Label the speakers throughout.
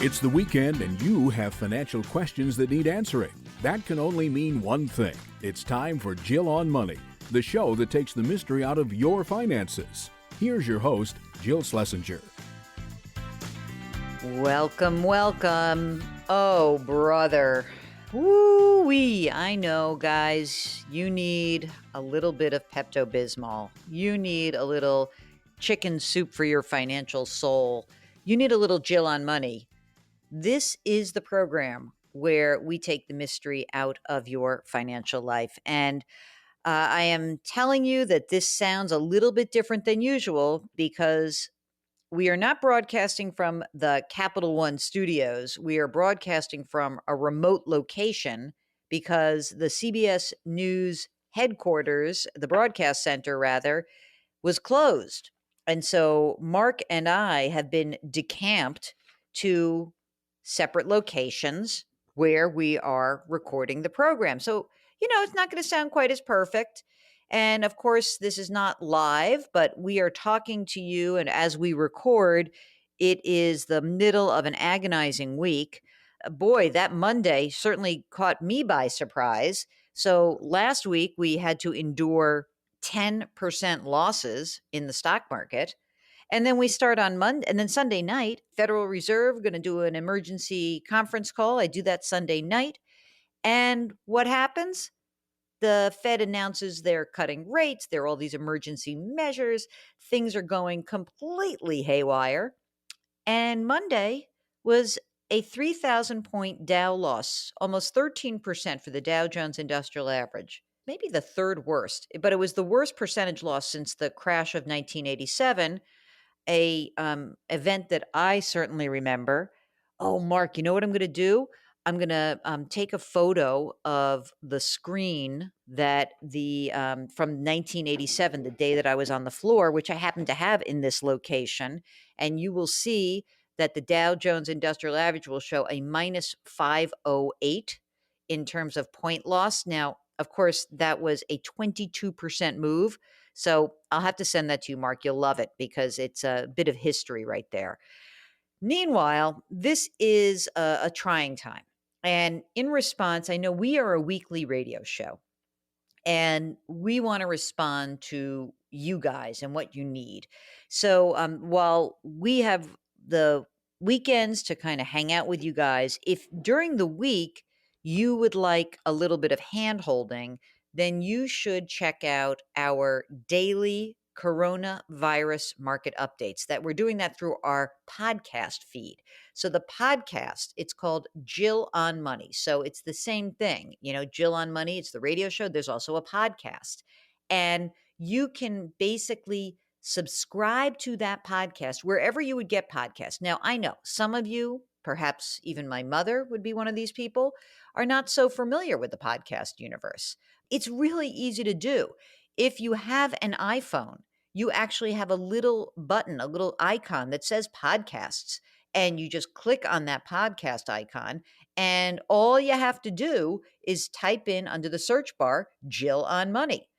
Speaker 1: It's the weekend and you have financial questions that need answering. That can only mean one thing. It's time for Jill on Money, the show that takes the mystery out of your finances. Here's your host, Jill Schlesinger.
Speaker 2: Welcome, welcome. Oh, brother. Woo-wee. I know, guys, you need a little bit of Pepto-Bismol. You need a little chicken soup for your financial soul. You need a little Jill on Money. This is the program where we take the mystery out of your financial life. And I am telling you that this sounds a little bit different than usual because we are not broadcasting from the Capital One studios. We are broadcasting from a remote location because the CBS News headquarters, the broadcast center rather, was closed. And so Mark and I have been decamped to separate locations where we are recording the program. So, it's not going to sound quite as perfect. And of course, this is not live, but we are talking to you. And as we record, it is the middle of an agonizing week. Boy, that Monday certainly caught me by surprise. So last week, we had to endure 10% losses in the stock market. And then we start on Monday, and then Sunday night, Federal Reserve going to do an emergency conference call. I do that Sunday night. And what happens? The Fed announces they're cutting rates. There are all these emergency measures. Things are going completely haywire. And Monday was a 3,000 point Dow loss, almost 13% for the Dow Jones Industrial Average. Maybe the third worst, but it was the worst percentage loss since the crash of 1987, a event that I certainly remember. Oh, Mark, you know what I'm going to do? I'm going to take a photo of the screen that from 1987, the day that I was on the floor, which I happen to have in this location, and you will see that the Dow Jones Industrial Average will show a minus 508 in terms of point loss. Now, of course, that was a 22% move. So I'll have to send that to you, Mark. You'll love it because it's a bit of history right there. Meanwhile, this is a trying time. And in response, I know we are a weekly radio show and we want to respond to you guys and what you need. So while we have the weekends to kind of hang out with you guys, if during the week you would like a little bit of hand holding, then you should check out our daily coronavirus market updates. That we're doing that through our podcast feed. So the podcast, it's called Jill on Money. So it's the same thing, Jill on Money, it's the radio show. There's also a podcast. And you can basically subscribe to that podcast wherever you would get podcasts. Now, I know some of you, perhaps even my mother would be one of these people, are not so familiar with the podcast universe. It's really easy to do. If you have an iPhone, you actually have a little button, a little icon that says podcasts, and you just click on that podcast icon. And all you have to do is type in under the search bar, Jill on Money.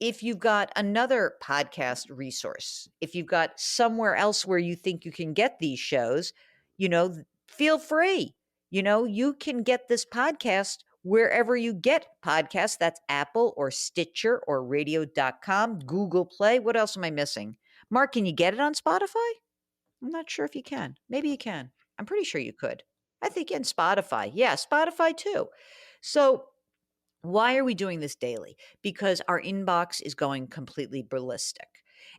Speaker 2: If you've got another podcast resource, if you've got somewhere else where you think you can get these shows, feel free. You can get this podcast wherever you get podcasts. That's Apple or Stitcher or radio.com, Google Play. What else am I missing? Mark, can you get it on Spotify? I'm not sure if you can. Maybe you can. I'm pretty sure you could. I think in Spotify. Yeah, Spotify too. So why are we doing this daily? Because our inbox is going completely ballistic.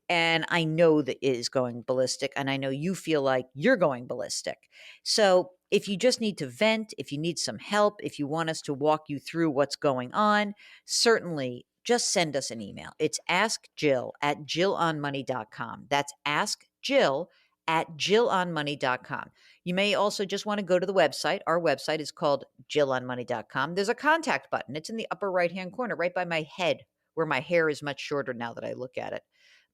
Speaker 2: And I know that it is going ballistic, and I know you feel like you're going ballistic. So if you just need to vent, if you need some help, if you want us to walk you through what's going on, certainly just send us an email. It's askjill@jillonmoney.com. That's askjill@jillonmoney.com. You may also just want to go to the website. Our website is called jillonmoney.com. There's a contact button. It's in the upper right-hand corner, right by my head, where my hair is much shorter now that I look at it.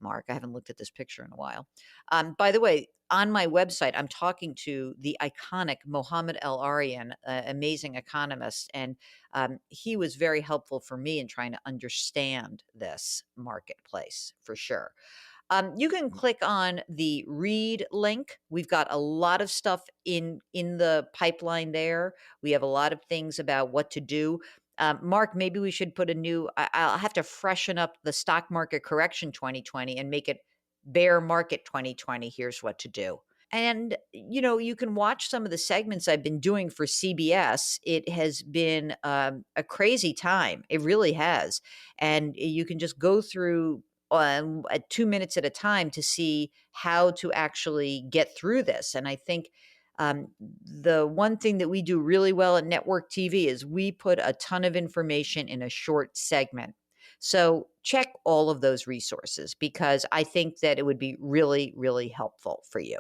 Speaker 2: Mark, I haven't looked at this picture in a while. By the way, on my website, I'm talking to the iconic Mohammed El-Arian, amazing economist, and he was very helpful for me in trying to understand this marketplace for sure. You can click on the read link. We've got a lot of stuff in the pipeline there. We have a lot of things about what to do. Mark, maybe we should put a new. I'll have to freshen up the stock market correction 2020 and make it bear market 2020. Here's what to do. And, you can watch some of the segments I've been doing for CBS. It has been a crazy time. It really has. And you can just go through at 2 minutes at a time to see how to actually get through this. And I think the one thing that we do really well at network TV is we put a ton of information in a short segment. So check all of those resources because I think that it would be really, really helpful for you.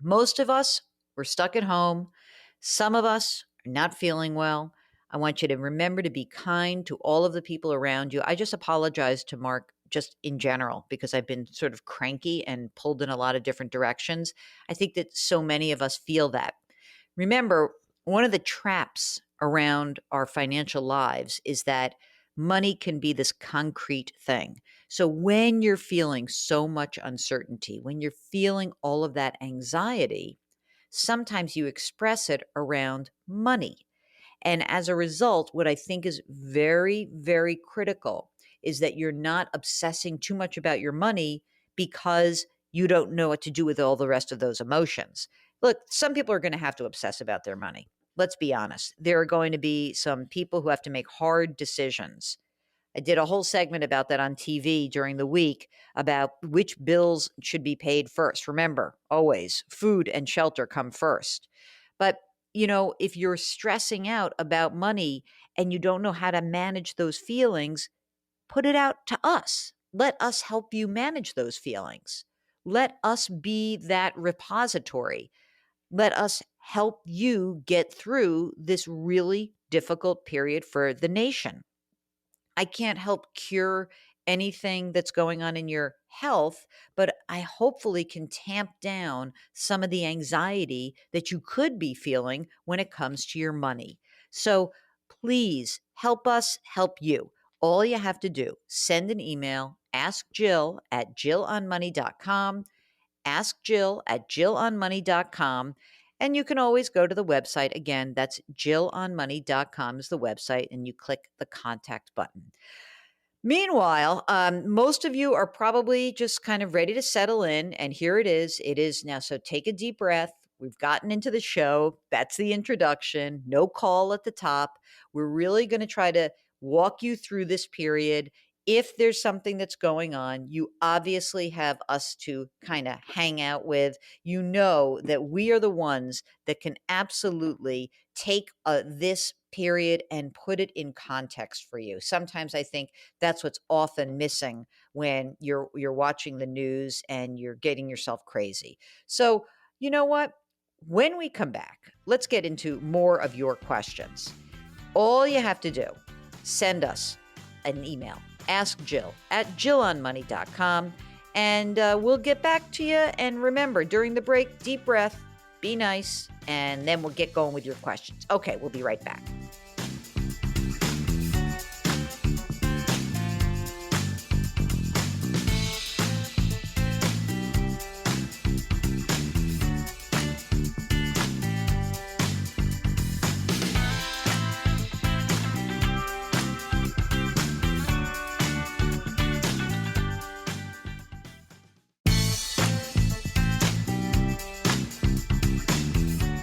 Speaker 2: Most of us, we're stuck at home. Some of us are not feeling well. I want you to remember to be kind to all of the people around you. I just apologize to Mark just in general because I've been sort of cranky and pulled in a lot of different directions. I think that so many of us feel that. Remember, one of the traps around our financial lives is that money can be this concrete thing. So when you're feeling so much uncertainty, when you're feeling all of that anxiety, sometimes you express it around money. And as a result, what I think is very, very critical is that you're not obsessing too much about your money because you don't know what to do with all the rest of those emotions. Look, some people are going to have to obsess about their money. Let's be honest. There are going to be some people who have to make hard decisions. I did a whole segment about that on TV during the week about which bills should be paid first. Remember, always food and shelter come first. But, if you're stressing out about money and you don't know how to manage those feelings, put it out to us. Let us help you manage those feelings. Let us be that repository. Let us help you get through this really difficult period for the nation. I can't help cure anything that's going on in your health, but I hopefully can tamp down some of the anxiety that you could be feeling when it comes to your money. So please help us help you. All you have to do, send an email, ask Jill at jillonmoney.com, ask Jill at jillonmoney.com. And you can always go to the website. Again, that's jillonmoney.com is the website, and you click the contact button. Meanwhile, most of you are probably just kind of ready to settle in, and here it is. It is now. So take a deep breath. We've gotten into the show. That's the introduction. No call at the top. We're really going to try to walk you through this period. If there's something that's going on, you obviously have us to kind of hang out with. You know that we are the ones that can absolutely take this period and put it in context for you. Sometimes I think that's what's often missing when you're watching the news and you're getting yourself crazy. So, you know what? When we come back, let's get into more of your questions. All you have to do, send us an email. Ask Jill at jillonmoney.com, and we'll get back to you. And remember, during the break, deep breath, be nice, and then we'll get going with your questions. Okay, we'll be right back.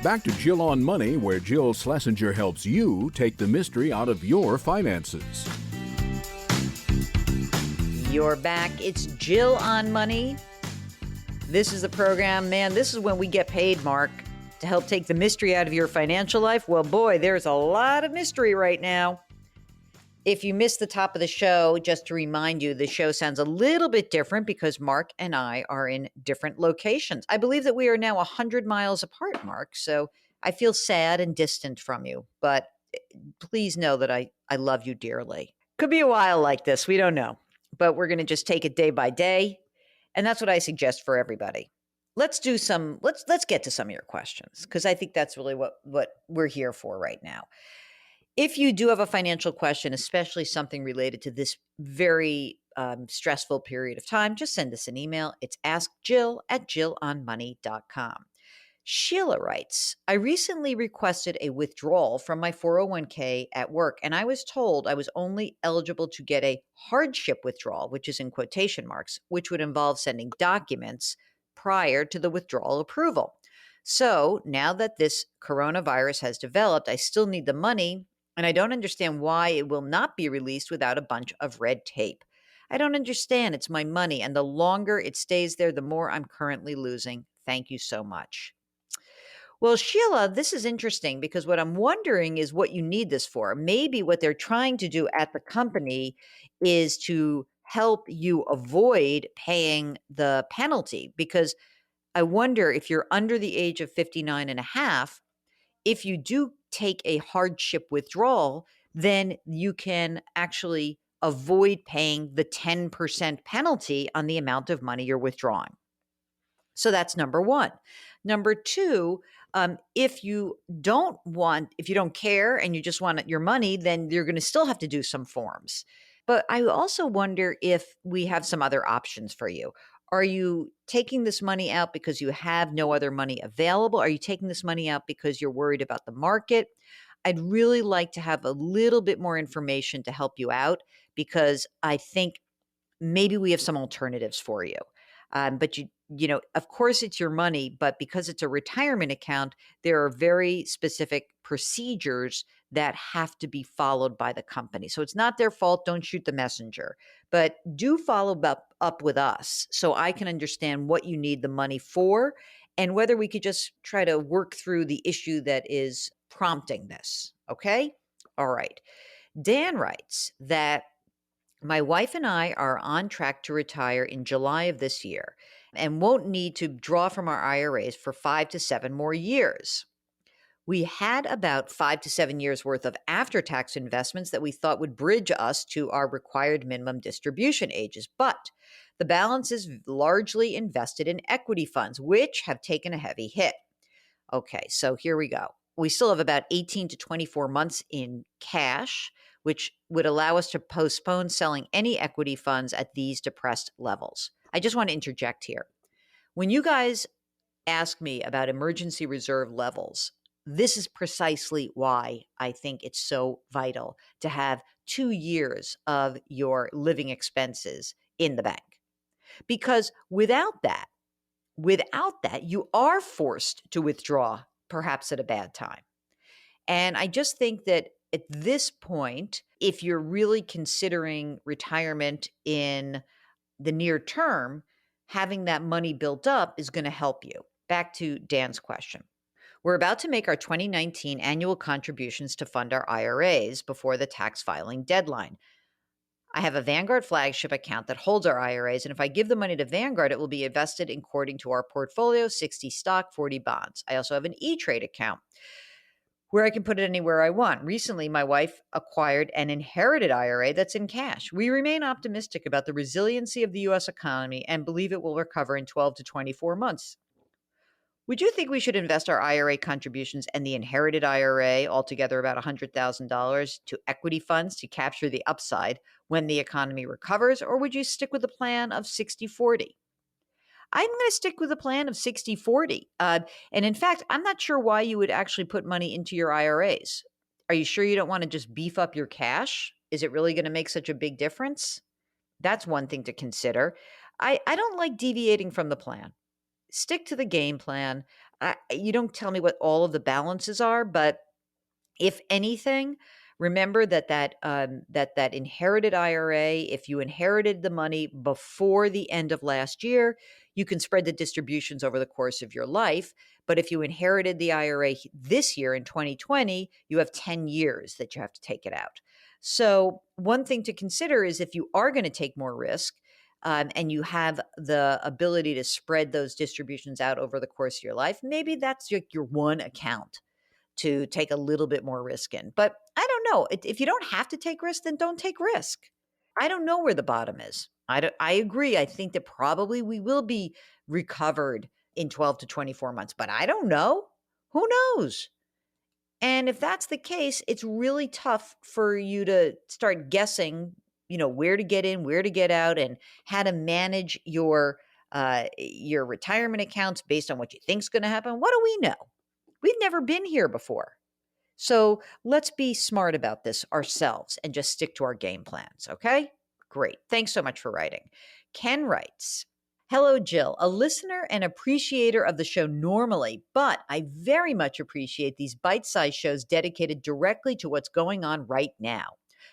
Speaker 1: Back to Jill on Money, where Jill Schlesinger helps you take the mystery out of your finances.
Speaker 2: You're back. It's Jill on Money. This is the program, man. This is when we get paid, Mark, to help take the mystery out of your financial life. Well, boy, there's a lot of mystery right now. If you missed the top of the show, just to remind you, the show sounds a little bit different because Mark and I are in different locations. I believe that we are now 100 miles apart, Mark, so I feel sad and distant from you. But please know that I love you dearly. Could be a while like this. We don't know. But we're going to just take it day by day. And that's what I suggest for everybody. Let's get to some of your questions because I think that's really what we're here for right now. If you do have a financial question, especially something related to this very stressful period of time, just send us an email. It's askjill@jillonmoney.com. Sheila writes, I recently requested a withdrawal from my 401k at work, and I was told I was only eligible to get a hardship withdrawal, which is in quotation marks, which would involve sending documents prior to the withdrawal approval. So now that this coronavirus has developed, I still need the money, and I don't understand why it will not be released without a bunch of red tape. I don't understand. It's my money, and the longer it stays there, the more I'm currently losing. Thank you so much. Well, Sheila, this is interesting because what I'm wondering is what you need this for. Maybe what they're trying to do at the company is to help you avoid paying the penalty. Because I wonder if you're under the age of 59 and a half, if you do take a hardship withdrawal, then you can actually avoid paying the 10% penalty on the amount of money you're withdrawing. So that's number one. Number two, if you if you don't care and you just want your money, then you're going to still have to do some forms. But I also wonder if we have some other options for you. Are you taking this money out because you have no other money available? Are you taking this money out because you're worried about the market? I'd really like to have a little bit more information to help you out because I think maybe we have some alternatives for you. But of course, it's your money, but because it's a retirement account, there are very specific procedures that have to be followed by the company. So it's not their fault. Don't shoot the messenger, but do follow up with us so I can understand what you need the money for and whether we could just try to work through the issue that is prompting this. Okay. All right. Dan writes that my wife and I are on track to retire in July of this year and won't need to draw from our IRAs for 5 to 7 more years. We had about 5 to 7 years worth of after tax investments that we thought would bridge us to our required minimum distribution ages, but the balance is largely invested in equity funds, which have taken a heavy hit. Okay, so here we go. We still have about 18 to 24 months in cash, which would allow us to postpone selling any equity funds at these depressed levels. I just want to interject here. When you guys ask me about emergency reserve levels, this is precisely why I think it's so vital to have 2 years of your living expenses in the bank. Because without that, you are forced to withdraw, perhaps at a bad time. And I just think that at this point, if you're really considering retirement in the near term, having that money built up is going to help you. Back to Dan's question. We're about to make our 2019 annual contributions to fund our IRAs before the tax filing deadline. I have a Vanguard flagship account that holds our IRAs, and if I give the money to Vanguard, it will be invested according to our portfolio, 60 stock, 40 bonds. I also have an E-Trade account where I can put it anywhere I want. Recently, my wife acquired an inherited IRA that's in cash. We remain optimistic about the resiliency of the U.S. economy and believe it will recover in 12 to 24 months. Would you think we should invest our IRA contributions and the inherited IRA, altogether about $100,000, to equity funds to capture the upside when the economy recovers, or would you stick with the plan of 60-40? I'm going to stick with the plan of 60-40. And in fact, I'm not sure why you would actually put money into your IRAs. Are you sure you don't want to just beef up your cash? Is it really going to make such a big difference? That's one thing to consider. I don't like deviating from the plan. Stick to the game plan. You don't tell me what all of the balances are, but if anything, remember that inherited IRA, if you inherited the money before the end of last year, you can spread the distributions over the course of your life. But if you inherited the IRA this year in 2020, you have 10 years that you have to take it out. So one thing to consider is if you are going to take more risk, and you have the ability to spread those distributions out over the course of your life, maybe that's your one account to take a little bit more risk in. But I don't know. If you don't have to take risk, then don't take risk. I don't know where the bottom is. I agree. I think that probably we will be recovered in 12 to 24 months, but I don't know. Who knows? And if that's the case, it's really tough for you to start guessing where to get in, where to get out, and how to manage your retirement accounts based on what you think's going to happen. What do we know? We've never been here before. So let's be smart about this ourselves and just stick to our game plans, okay? Great. Thanks so much for writing. Ken writes, Hello, Jill, a listener and appreciator of the show normally, but I very much appreciate these bite-sized shows dedicated directly to what's going on right now.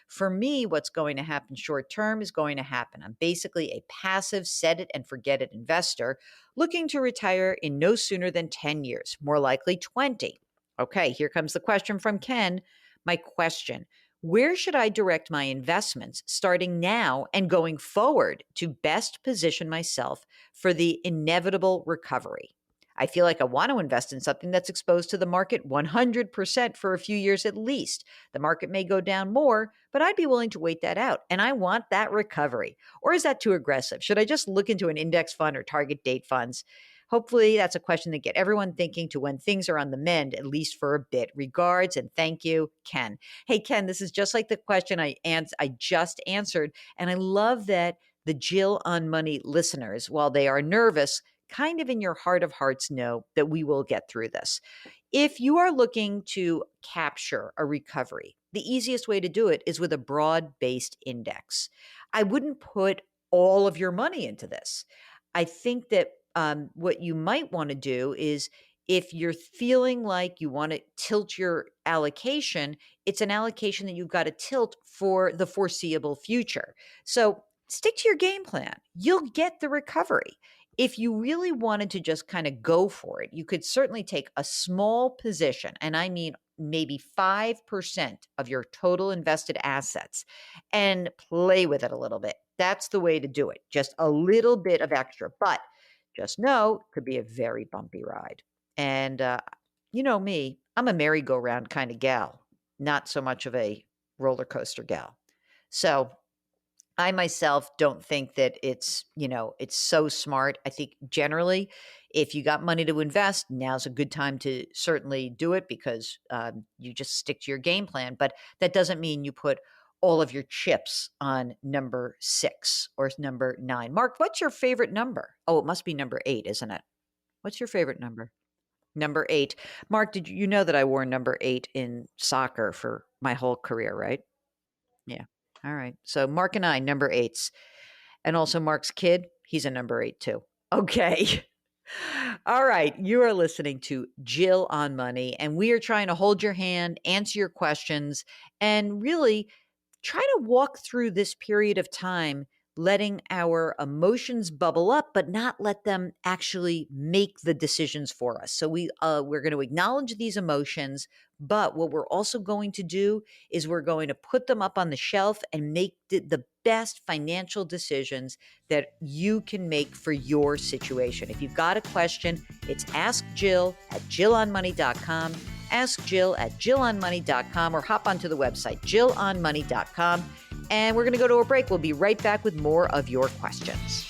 Speaker 2: For me, what's going to happen short term is going to happen. I'm basically a passive set it and forget it investor looking to retire in no sooner than 10 years, more likely 20. Okay, here comes the question from Ken. My question: where should I direct my investments starting now and going forward to best position myself for the inevitable recovery? I feel like I want to invest in something that's exposed to the market 100% for a few years at least. The market may go down more, but I'd be willing to wait that out. And I want that recovery. Or is that too aggressive? Should I just look into an index fund or target date funds? Hopefully, that's a question that get everyone thinking to when things are on the mend, at least for a bit. Regards and thank you, Ken. Hey, Ken, this is just like the question I just answered. And I love that the Jill on Money listeners, while they are nervous, kind of in your heart of hearts know that we will get through this. If you are looking to capture a recovery, the easiest way to do it is with a broad-based index. I wouldn't put all of your money into this. I think that what you might want to do is, if you're feeling like you want to tilt your allocation, it's an allocation that you've got to tilt for the foreseeable future. So stick to your game plan. You'll get the recovery. If you really wanted to just kind of go for it, you could certainly take a small position, and I mean maybe 5% of your total invested assets, and play with it a little bit. That's the way to do it. Just a little bit of extra. But just know it could be a very bumpy ride. And you know me, I'm a merry-go-round kind of gal, not so much of a roller coaster gal. So I myself don't think that it's so smart. I think generally, if you got money to invest, now's a good time to certainly do it because you just stick to your game plan. But that doesn't mean you put all of your chips on number 6 or number 9. Mark, what's your favorite number? Oh, it must be number 8, isn't it? What's your favorite number? Number 8. Mark, did you know that I wore number 8 in soccer for my whole career, right? Yeah. All right. So Mark and I, number 8s. And also Mark's kid, he's a number 8 too. Okay. All right. You are listening to Jill on Money, and we are trying to hold your hand, answer your questions, and really try to walk through this period of time, letting our emotions bubble up, but not let them actually make the decisions for us. So we're going to acknowledge these emotions, but what we're also going to do is we're going to put them up on the shelf and make the best financial decisions that you can make for your situation. If you've got a question, it's Ask Jill at JillOnMoney.com. Ask Jill at JillOnMoney.com or hop onto the website, JillOnMoney.com. And we're going to go to a break. We'll be right back with more of your questions.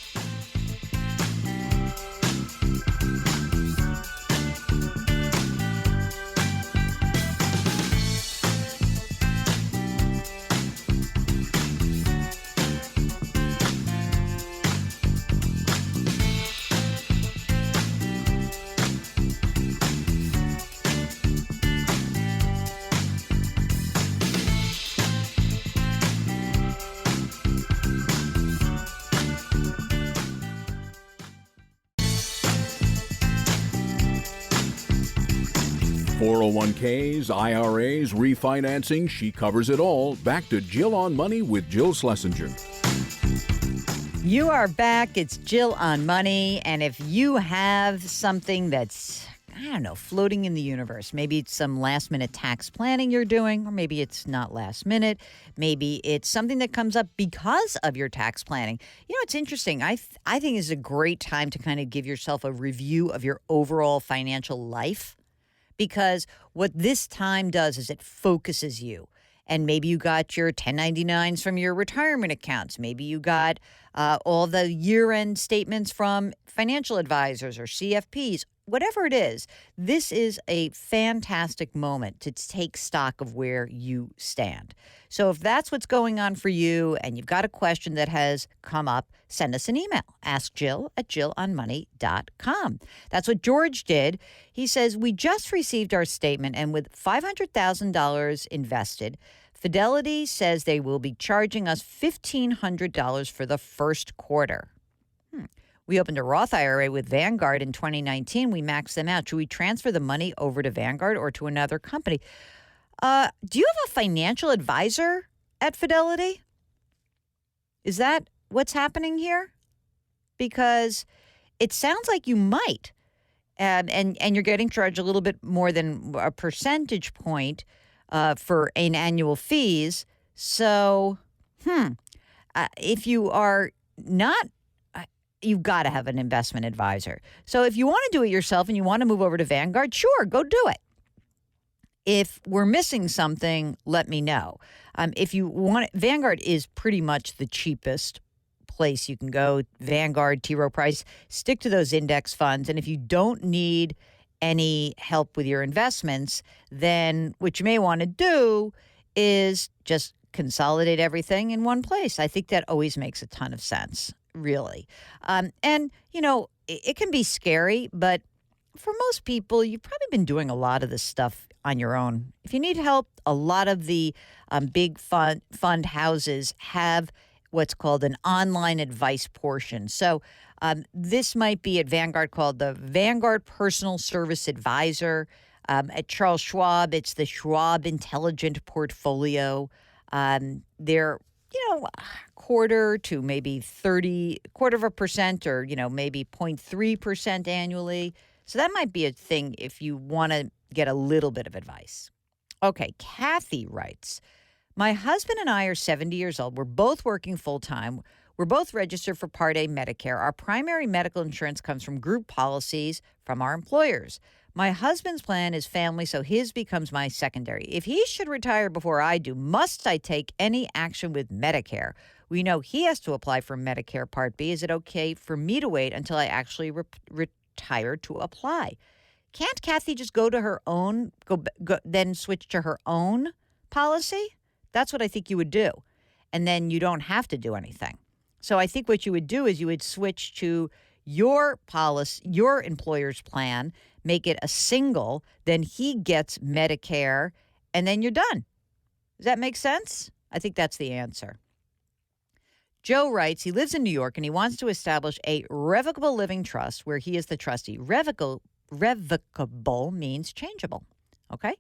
Speaker 1: 401ks, IRAs, refinancing, she covers it all. Back to Jill on Money with Jill Schlesinger.
Speaker 2: You are back. It's Jill on Money. And if you have something that's, I don't know, floating in the universe, maybe it's some last minute tax planning you're doing, or maybe it's not last minute. Maybe it's something that comes up because of your tax planning. You know, it's interesting. I think it's a great time to kind of give yourself a review of your overall financial life, because what this time does is it focuses you. And maybe you got your 1099s from your retirement accounts. Maybe you got all the year-end statements from financial advisors or CFPs, whatever it is. This is a fantastic moment to take stock of where you stand. So if that's what's going on for you and you've got a question that has come up, send us an email. Ask Jill at jillonmoney.com. That's what George did. He says, we just received our statement, and with $500,000 invested, Fidelity says they will be charging us $1,500 for the first quarter. We opened a Roth IRA with Vanguard in 2019. We maxed them out. Should we transfer the money over to Vanguard or to another company? Do you have a financial advisor at Fidelity? Is that what's happening here? Because it sounds like you might. And you're getting charged a little bit more than a percentage point for an annual fees. So, if you are not, you've got to have an investment advisor. So if you want to do it yourself and you want to move over to Vanguard, sure, go do it. If we're missing something, let me know. If you want, Vanguard is pretty much the cheapest place you can go. Vanguard, T. Rowe Price, stick to those index funds. And if you don't need any help with your investments, then what you may want to do is just consolidate everything in one place. I think that always makes a ton of sense, really. And, you know, it can be scary, but for most people, you've probably been doing a lot of this stuff on your own. If you need help, a lot of the big fund houses have what's called an online advice portion. So this might be at Vanguard called the Vanguard Personal Service Advisor. At Charles Schwab, it's the Schwab Intelligent Portfolio. They're, quarter to maybe 0.25% or, maybe 0.3% annually. So that might be a thing if you want to get a little bit of advice. Okay, Kathy writes, my husband and I are 70 years old. We're both working full-time. We're both registered for Part A Medicare. Our primary medical insurance comes from group policies from our employers. My husband's plan is family, so his becomes my secondary. If he should retire before I do, must I take any action with Medicare? We know he has to apply for Medicare Part B. Is it okay for me to wait until I actually retire to apply? Can't Kathy just go to her own, then switch to her own policy? That's what I think you would do. And then you don't have to do anything. So I think what you would do is you would switch to your policy, your employer's plan, make it a single, then he gets Medicare, and then you're done. Does that make sense? I think that's the answer. Joe writes, he lives in New York and he wants to establish a revocable living trust where he is the trustee. Revocable means changeable. Okay?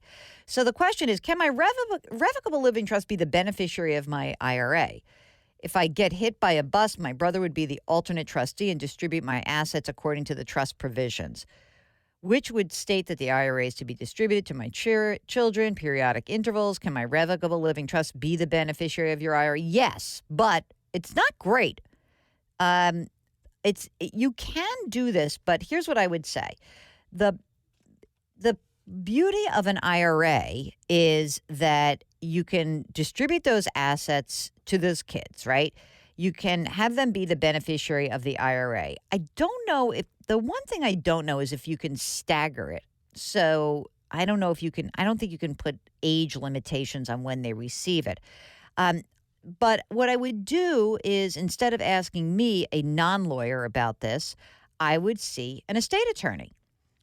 Speaker 2: So the question is, can my revocable living trust be the beneficiary of my IRA? If I get hit by a bus, my brother would be the alternate trustee and distribute my assets according to the trust provisions, which would state that the IRA is to be distributed to my children, periodic intervals. Can my revocable living trust be the beneficiary of your IRA? Yes, but it's not great. You can do this, but here's what I would say. The beauty of an IRA is that you can distribute those assets to those kids, right? You can have them be the beneficiary of the IRA. The one thing I don't know is if you can stagger it. So I don't think you can put age limitations on when they receive it. But what I would do is, instead of asking me, a non-lawyer, about this, I would see an estate attorney,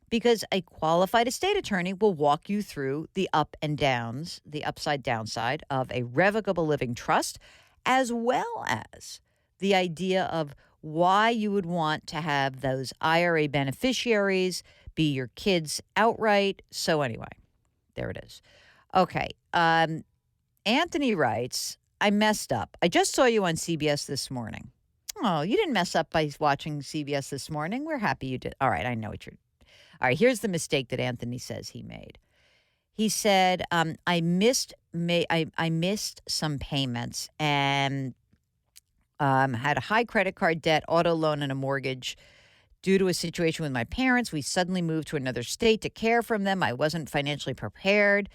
Speaker 2: because a qualified estate attorney will walk you through the up and downs, the upside downside of a revocable living trust, as well as the idea of why you would want to have those IRA beneficiaries be your kids outright. So anyway, there it is. Okay. Anthony writes, I messed up. I just saw you on CBS this morning. Oh, you didn't mess up by watching CBS this morning. We're happy you did. All right, I know what you're... All right, here's the mistake that Anthony says he made. He said, I missed some payments and had a high credit card debt, auto loan, and a mortgage. Due to a situation with my parents, we suddenly moved to another state to care for them. I wasn't financially prepared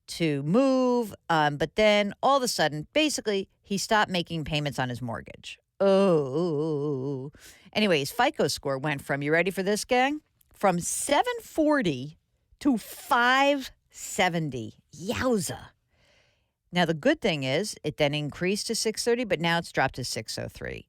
Speaker 2: to move, but then all of a sudden, basically, he stopped making payments on his mortgage. Oh. Anyways, FICO score went from, you ready for this, gang? From 740 to 570. Yowza. Now, the good thing is it then increased to 630, but now it's dropped to 603.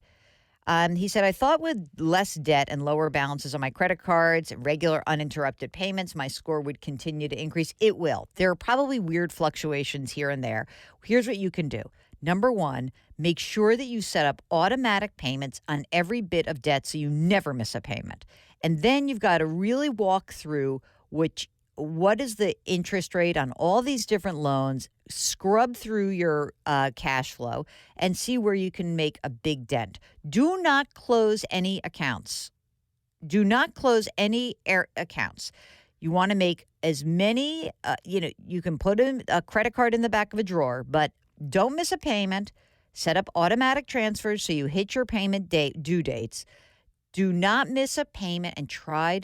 Speaker 2: He said, I thought with less debt and lower balances on my credit cards, regular uninterrupted payments, my score would continue to increase. It will. There are probably weird fluctuations here and there. Here's what you can do. Number one, make sure that you set up automatic payments on every bit of debt so you never miss a payment. And then you've got to really walk through what is the interest rate on all these different loans, scrub through your cash flow, and see where you can make a big dent. Do not close any accounts. Do not close any accounts. You want to make as many, you can put a credit card in the back of a drawer, but don't miss a payment. Set up automatic transfers so you hit your payment due dates. Do not miss a payment and try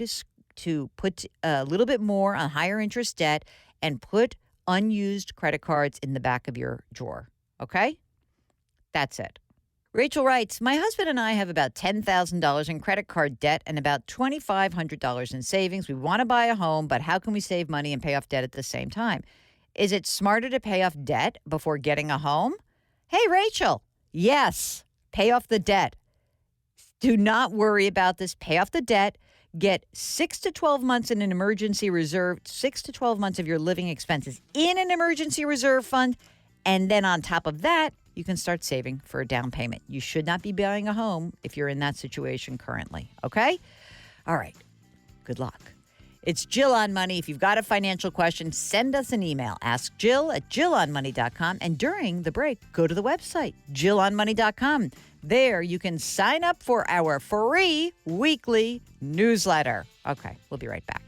Speaker 2: to put a little bit more on higher interest debt and put unused credit cards in the back of your drawer. Okay? That's it. Rachel writes, my husband and I have about $10,000 in credit card debt and about $2,500 in savings. We want to buy a home, but how can we save money and pay off debt at the same time? Is it smarter to pay off debt before getting a home? Hey, Rachel. Yes. Pay off the debt. Do not worry about this. Pay off the debt. Get 6 to 12 months in an emergency reserve, 6 to 12 months of your living expenses in an emergency reserve fund. And then on top of that, you can start saving for a down payment. You should not be buying a home if you're in that situation currently. Okay? All right. Good luck. It's Jill on Money. If you've got a financial question, send us an email. Ask Jill at jillonmoney.com. And during the break, go to the website, jillonmoney.com. There, you can sign up for our free weekly newsletter. Okay, we'll be right back.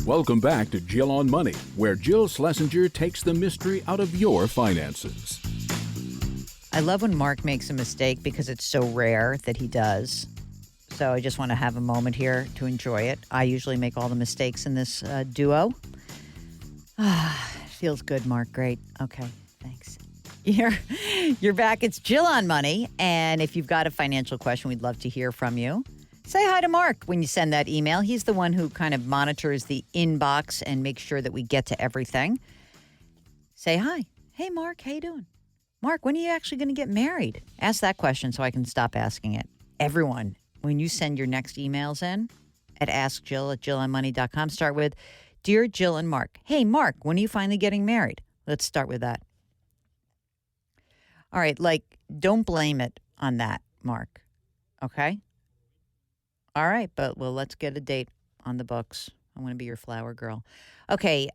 Speaker 1: Welcome back to Jill on Money, where Jill Schlesinger takes the mystery out of your finances.
Speaker 2: I love when Mark makes a mistake because it's so rare that he does. So I just want to have a moment here to enjoy it. I usually make all the mistakes in this duo. Feels good, Mark. Great. Okay, thanks. You're back. It's Jill on Money. And if you've got a financial question, we'd love to hear from you. Say hi to Mark when you send that email. He's the one who kind of monitors the inbox and makes sure that we get to everything. Say hi. Hey, Mark, how you doing? Mark, when are you actually going to get married? Ask that question so I can stop asking it. Everyone, when you send your next emails in at askjill@jillonmoney.com, start with, Dear Jill and Mark. Hey, Mark, when are you finally getting married? Let's start with that. All right, don't blame it on that, Mark. Okay? All right, but let's get a date on the books. I want to be your flower girl. Okay,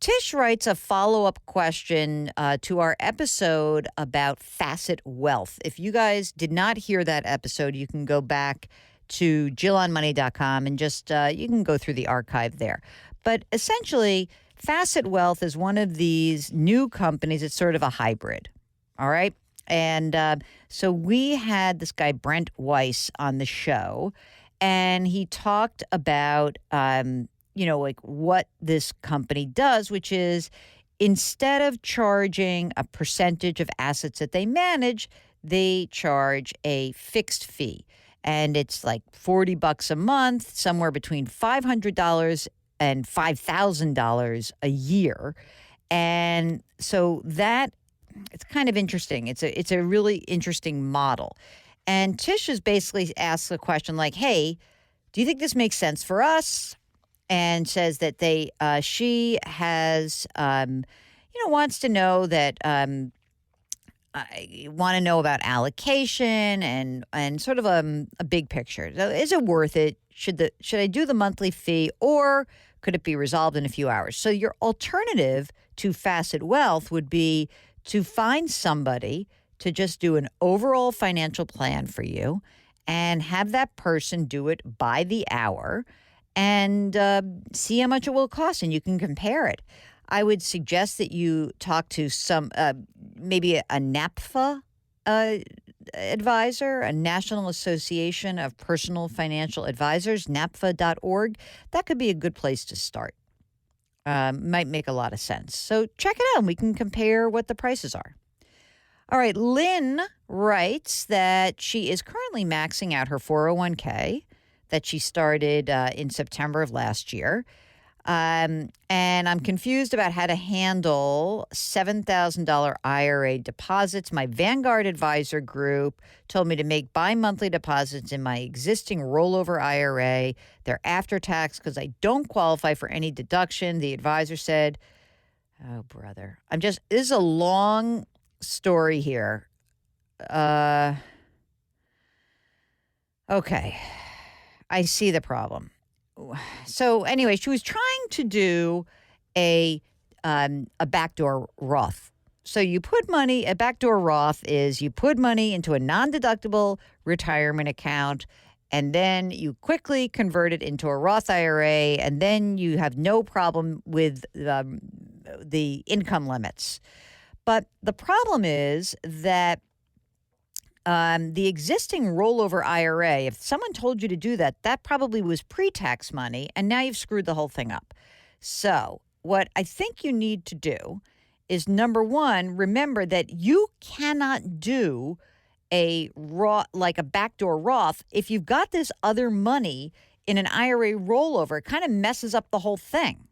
Speaker 2: Tish writes a follow-up question to our episode about Facet Wealth. If you guys did not hear that episode, you can go back to jillonmoney.com and just you can go through the archive there. But essentially, Facet Wealth is one of these new companies. It's sort of a hybrid, all right? And so we had this guy, Brent Weiss, on the show, and he talked about, what this company does, which is instead of charging a percentage of assets that they manage, they charge a fixed fee. And it's like $40 a month, somewhere between $500 and $5,000 a year. And so it's kind of interesting. It's a really interesting model. And Tish has basically asked the question like, hey, do you think this makes sense for us? And says that she has, wants to know that I want to know about allocation and sort of a big picture. So is it worth it? Should I do the monthly fee, or could it be resolved in a few hours? So your alternative to Facet Wealth would be to find somebody to just do an overall financial plan for you and have that person do it by the hour and see how much it will cost, and you can compare it. I would suggest that you talk to maybe a NAPFA advisor, a National Association of Personal Financial Advisors, NAPFA.org, that could be a good place to start. Might make a lot of sense. So check it out and we can compare what the prices are. All right, Lynn writes that she is currently maxing out her 401k that she started in September of last year. And I'm confused about how to handle $7,000 IRA deposits. My Vanguard advisor group told me to make bi-monthly deposits in my existing rollover IRA. They're after tax because I don't qualify for any deduction. The advisor said, oh, brother, this is a long story here. Okay. I see the problem. So anyway, she was trying to do a backdoor Roth. So a backdoor Roth is you put money into a non-deductible retirement account, and then you quickly convert it into a Roth IRA, and then you have no problem with the income limits. But the problem is that the existing rollover IRA, if someone told you to do that, that probably was pre-tax money, and now you've screwed the whole thing up. So what I think you need to do is, number one, remember that you cannot do a backdoor Roth if you've got this other money in an IRA rollover. It kind of messes up the whole thing.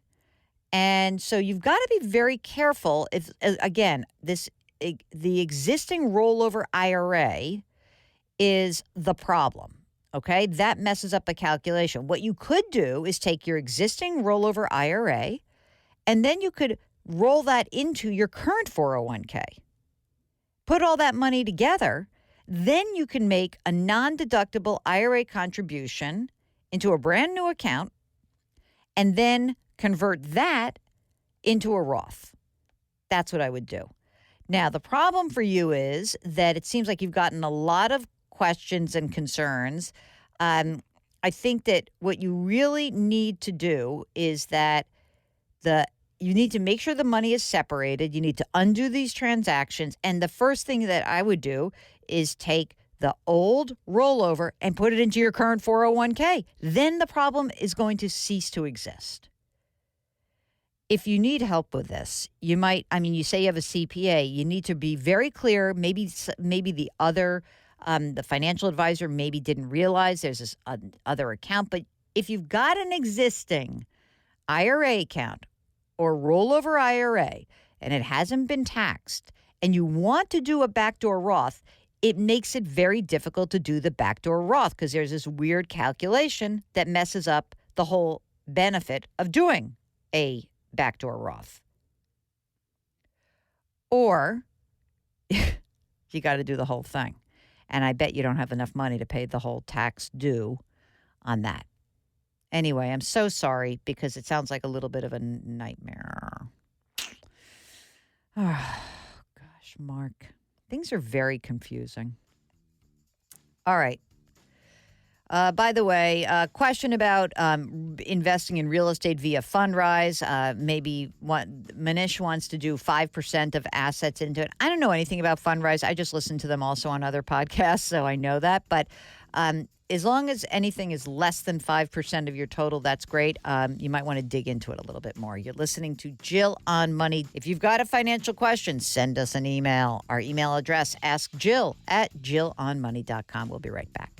Speaker 2: And so you've got to be very careful if, again, the existing rollover IRA is the problem, okay? That messes up the calculation. What you could do is take your existing rollover IRA, and then you could roll that into your current 401k. Put all that money together, then you can make a non-deductible IRA contribution into a brand new account, and then convert that into a Roth. That's what I would do. Now, the problem for you is that it seems like you've gotten a lot of questions and concerns. I think that what you really need to do is that you need to make sure the money is separated. You need to undo these transactions. And the first thing that I would do is take the old rollover and put it into your current 401k. Then the problem is going to cease to exist. If you need help with this, you say you have a CPA, you need to be very clear. Maybe the financial advisor maybe didn't realize there's this other account. But if you've got an existing IRA account or rollover IRA and it hasn't been taxed and you want to do a backdoor Roth, it makes it very difficult to do the backdoor Roth because there's this weird calculation that messes up the whole benefit of doing a backdoor Roth. Or you got to do the whole thing. And I bet you don't have enough money to pay the whole tax due on that. Anyway, I'm so sorry because it sounds like a little bit of a nightmare. Oh, gosh, Mark. Things are very confusing. All right. By the way, question about investing in real estate via Fundrise. Manish wants to do 5% of assets into it. I don't know anything about Fundrise. I just listen to them also on other podcasts, so I know that. But as long as anything is less than 5% of your total, that's great. You might want to dig into it a little bit more. You're listening to Jill on Money. If you've got a financial question, send us an email. Our email address, askjill@jillonmoney.com. We'll be right back.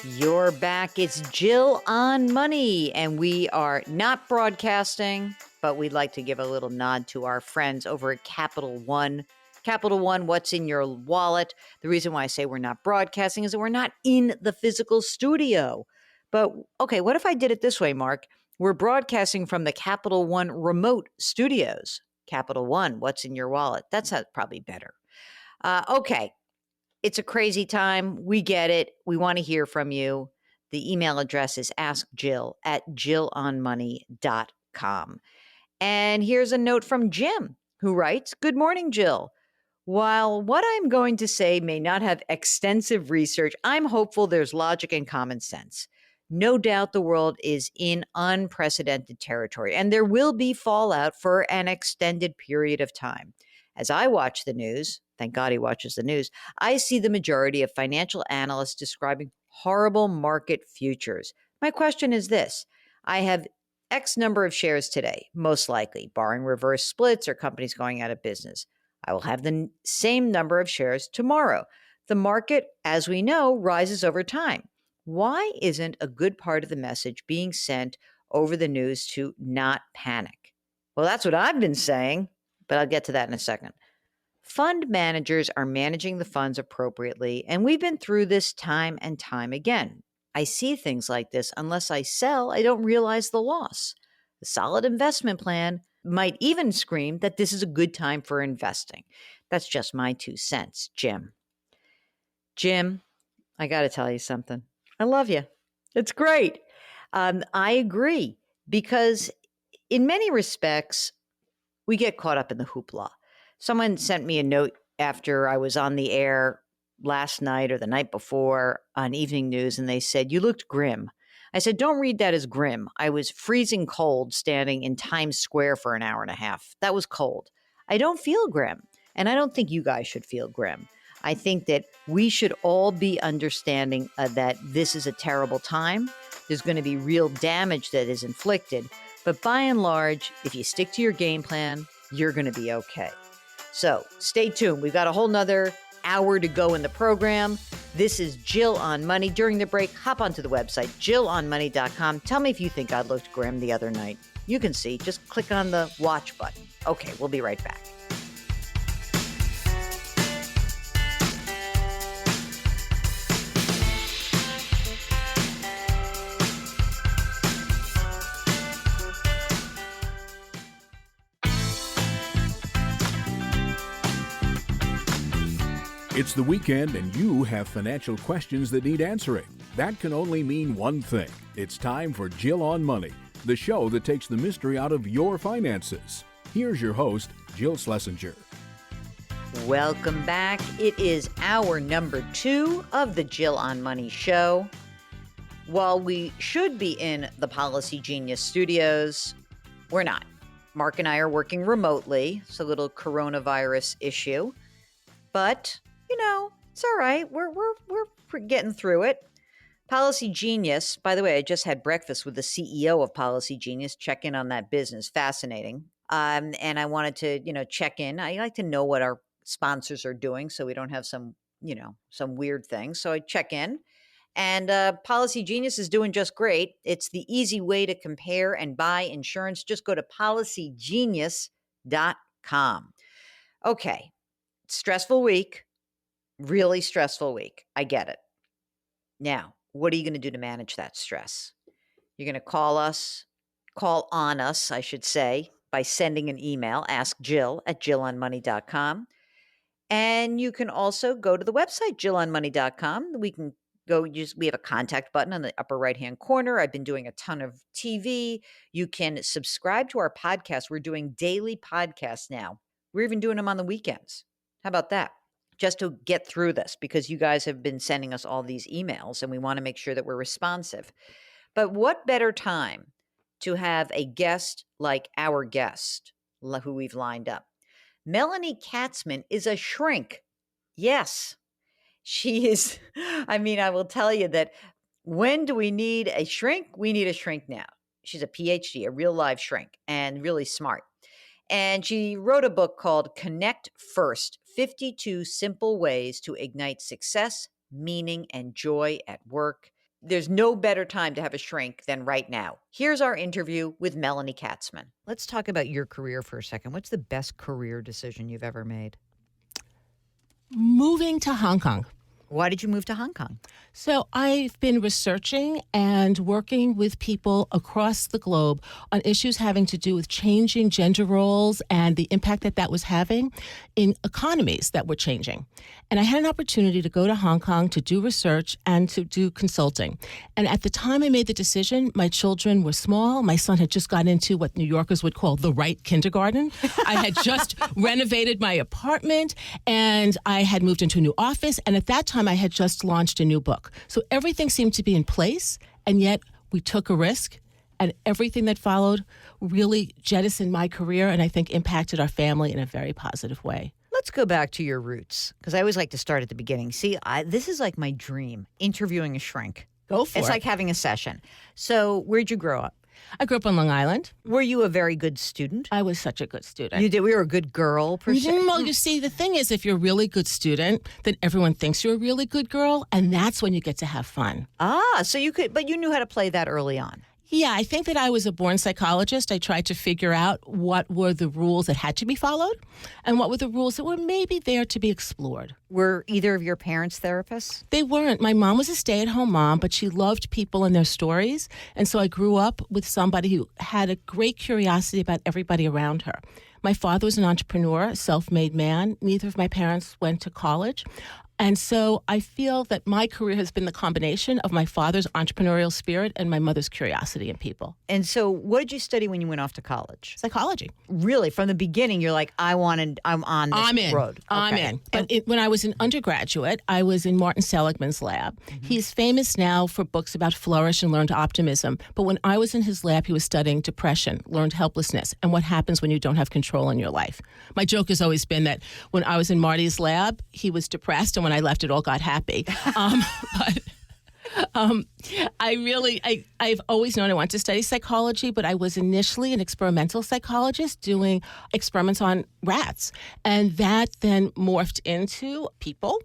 Speaker 2: You're back. It's Jill on Money, and we are not broadcasting, but we'd like to give a little nod to our friends over at Capital One. Capital One, what's in your wallet? The reason why I say we're not broadcasting is that we're not in the physical studio. But, okay, what if I did it this way, Mark? We're broadcasting from the Capital One remote studios. Capital One, what's in your wallet? That's probably better. Okay. It's a crazy time. We get it. We want to hear from you. The email address is askjill@jillonmoney.com. And here's a note from Jim, who writes, "Good morning, Jill. While what I'm going to say may not have extensive research, I'm hopeful there's logic and common sense. No doubt the world is in unprecedented territory, and there will be fallout for an extended period of time. As I watch the news, thank God he watches the news, I see the majority of financial analysts describing horrible market futures. My question is this: I have X number of shares today, most likely, barring reverse splits or companies going out of business. I will have the same number of shares tomorrow. The market, as we know, rises over time. Why isn't a good part of the message being sent over the news to not panic?" Well, that's what I've been saying, but I'll get to that in a second. Fund managers are managing the funds appropriately, and we've been through this time and time again. I see things like this. Unless I sell, I don't realize the loss. A solid investment plan might even scream that this is a good time for investing. That's just my 2 cents, Jim. Jim, I got to tell you something. I love you. It's great. I agree, because in many respects, we get caught up in the hoopla. Someone sent me a note after I was on the air last night or the night before on Evening News, and they said, "You looked grim." I said, "Don't read that as grim. I was freezing cold standing in Times Square for an hour and a half. That was cold. I don't feel grim, and I don't think you guys should feel grim. I think that we should all be understanding that this is a terrible time. There's going to be real damage that is inflicted. But by and large, if you stick to your game plan, you're going to be okay." So stay tuned. We've got a whole nother hour to go in the program. This is Jill on Money. During the break, hop onto the website, jillonmoney.com. Tell me if you think I looked grim the other night. You can see. Just click on the watch button. Okay, we'll be right back.
Speaker 1: It's the weekend and you have financial questions that need answering. That can only mean one thing. It's time for Jill on Money, the show that takes the mystery out of your finances. Here's your host, Jill Schlesinger.
Speaker 2: Welcome back. It is hour number 2 of the Jill on Money show. While we should be in the Policy Genius studios, we're not. Mark and I are working remotely. It's a little coronavirus issue. But it's all right. We're getting through it. Policy Genius, by the way, I just had breakfast with the CEO of Policy Genius, check in on that business. Fascinating. And I wanted to, check in. I like to know what our sponsors are doing so we don't have some weird things. So I check in. And Policy Genius is doing just great. It's the easy way to compare and buy insurance. Just go to policygenius.com. Okay. Stressful week. Really stressful week. I get it. Now, what are you going to do to manage that stress? You're going to call on us, I should say, by sending an email, askjill@jillonmoney.com. And you can also go to the website, jillonmoney.com. We can we have a contact button on the upper right-hand corner. I've been doing a ton of TV. You can subscribe to our podcast. We're doing daily podcasts now. We're even doing them on the weekends. How about that? Just to get through this, because you guys have been sending us all these emails and we want to make sure that we're responsive. But what better time to have a guest like our guest who we've lined up? Melanie Katzman is a shrink. Yes, she is. I will tell you that when do we need a shrink? We need a shrink now. She's a PhD, a real live shrink, and really smart. And she wrote a book called Connect First, 52 Simple Ways to Ignite Success, Meaning, and Joy at Work. There's no better time to have a shrink than right now. Here's our interview with Melanie Katzman. Let's talk about your career for a second. What's the best career decision you've ever made?
Speaker 3: Moving to Hong Kong.
Speaker 2: Why did you move to Hong Kong?
Speaker 3: So I've been researching and working with people across the globe on issues having to do with changing gender roles and the impact that that was having in economies that were changing. And I had an opportunity to go to Hong Kong to do research and to do consulting. And at the time I made the decision, my children were small. My son had just got into what New Yorkers would call the right kindergarten. I had just renovated my apartment and I had moved into a new office. And at that time, I had just launched a new book. So everything seemed to be in place, and yet we took a risk, and everything that followed really jettisoned my career and I think impacted our family in a very positive way.
Speaker 2: Let's go back to your roots, because I always like to start at the beginning. See, this is like my dream, interviewing a shrink.
Speaker 3: Go for it.
Speaker 2: It's like having a session. So where'd you grow up?
Speaker 3: I grew up on Long Island.
Speaker 2: Were you a very good student?
Speaker 3: I was such a good student.
Speaker 2: You did. We were a good girl, per se.
Speaker 3: Well, you see, the thing is, if you're a really good student, then everyone thinks you're a really good girl, and that's when you get to have fun.
Speaker 2: So you could, but you knew how to play that early on.
Speaker 3: Yeah, I think that I was a born psychologist. I tried to figure out what were the rules that had to be followed and what were the rules that were maybe there to be explored.
Speaker 2: Were either of your parents therapists?
Speaker 3: They weren't. My mom was a stay-at-home mom, but she loved people and their stories. And so I grew up with somebody who had a great curiosity about everybody around her. My father was an entrepreneur, a self-made man. Neither of my parents went to college. And so I feel that my career has been the combination of my father's entrepreneurial spirit and my mother's curiosity in people.
Speaker 2: And so what did you study when you went off to college?
Speaker 3: Psychology.
Speaker 2: Really? From the beginning, you're like, I'm on this road.
Speaker 3: I'm in. But when I was an undergraduate, I was in Martin Seligman's lab. Mm-hmm. He's famous now for books about flourish and learned optimism. But when I was in his lab, he was studying depression, learned helplessness, and what happens when you don't have control in your life. My joke has always been that when I was in Marty's lab, he was depressed, and when I left, it all got happy. I've always known I wanted to study psychology, but I was initially an experimental psychologist doing experiments on rats. And that then morphed into people,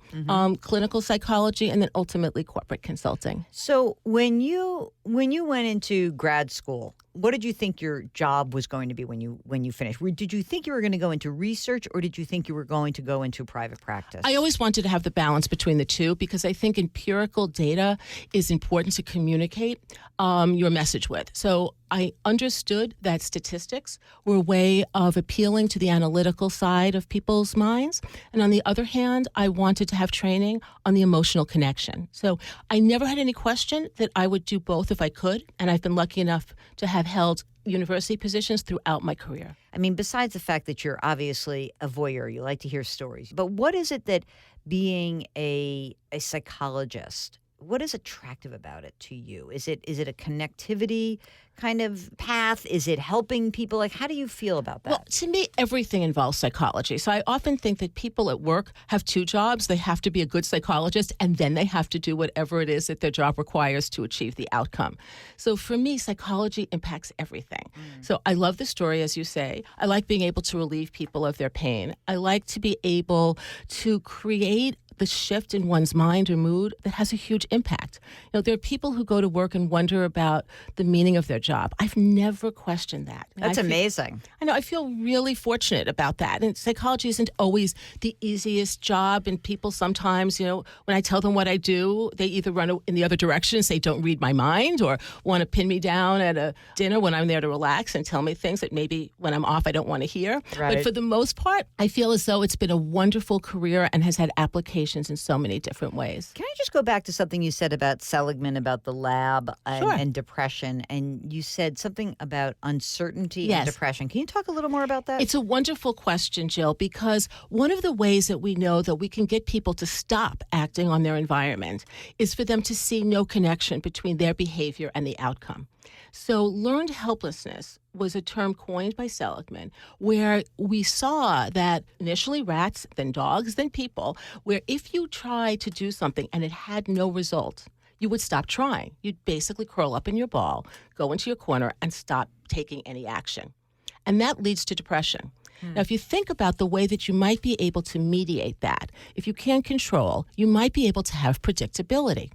Speaker 3: clinical psychology, and then ultimately corporate consulting.
Speaker 2: So when you went into grad school, what did you think your job was going to be when you finished? Did you think you were going to go into research, or did you think you were going to go into private practice?
Speaker 3: I always wanted to have the balance between the two because I think empirical data is important to communicate your message with. So I understood that statistics were a way of appealing to the analytical side of people's minds. And on the other hand, I wanted to have training on the emotional connection. So I never had any question that I would do both if I could. And I've been lucky enough to have held university positions throughout my career.
Speaker 2: I mean, besides the fact that you're obviously a voyeur, you like to hear stories, but what is it that being a psychologist, what is attractive about it to you? Is it a connectivity kind of path? Is it helping people? Like, how do you feel about that?
Speaker 3: Well, to me, everything involves psychology. So I often think that people at work have two jobs. They have to be a good psychologist, and then they have to do whatever it is that their job requires to achieve the outcome. So for me, psychology impacts everything. So I love the story, as you say. I like being able to relieve people of their pain. I like to be able to create the shift in one's mind or mood that has a huge impact. You know, there are people who go to work and wonder about the meaning of their job. I've never questioned that.
Speaker 2: That's amazing.
Speaker 3: I know. I feel really fortunate about that. And psychology isn't always the easiest job. And people sometimes, you know, when I tell them what I do, they either run in the other direction and say, don't read my mind, or want to pin me down at a dinner when I'm there to relax and tell me things that maybe when I'm off I don't want to hear.
Speaker 2: Right.
Speaker 3: But for the most part, I feel as though it's been a wonderful career and has had applications in so many different ways.
Speaker 2: Can I just go back to something you said about Seligman, about the lab
Speaker 3: Sure.
Speaker 2: and depression? And you said something about uncertainty
Speaker 3: Yes.
Speaker 2: and depression. Can you talk a little more about that?
Speaker 3: It's a wonderful question, Jill, because one of the ways that we know that we can get people to stop acting on their environment is for them to see no connection between their behavior and the outcome. So learned helplessness was a term coined by Seligman, where we saw that initially rats, then dogs, then people, where if you try to do something and it had no result, you would stop trying. You'd basically curl up in your ball, go into your corner, and stop taking any action. And that leads to depression. Now, if you think about the way that you might be able to mediate that, if you can't control, you might be able to have predictability.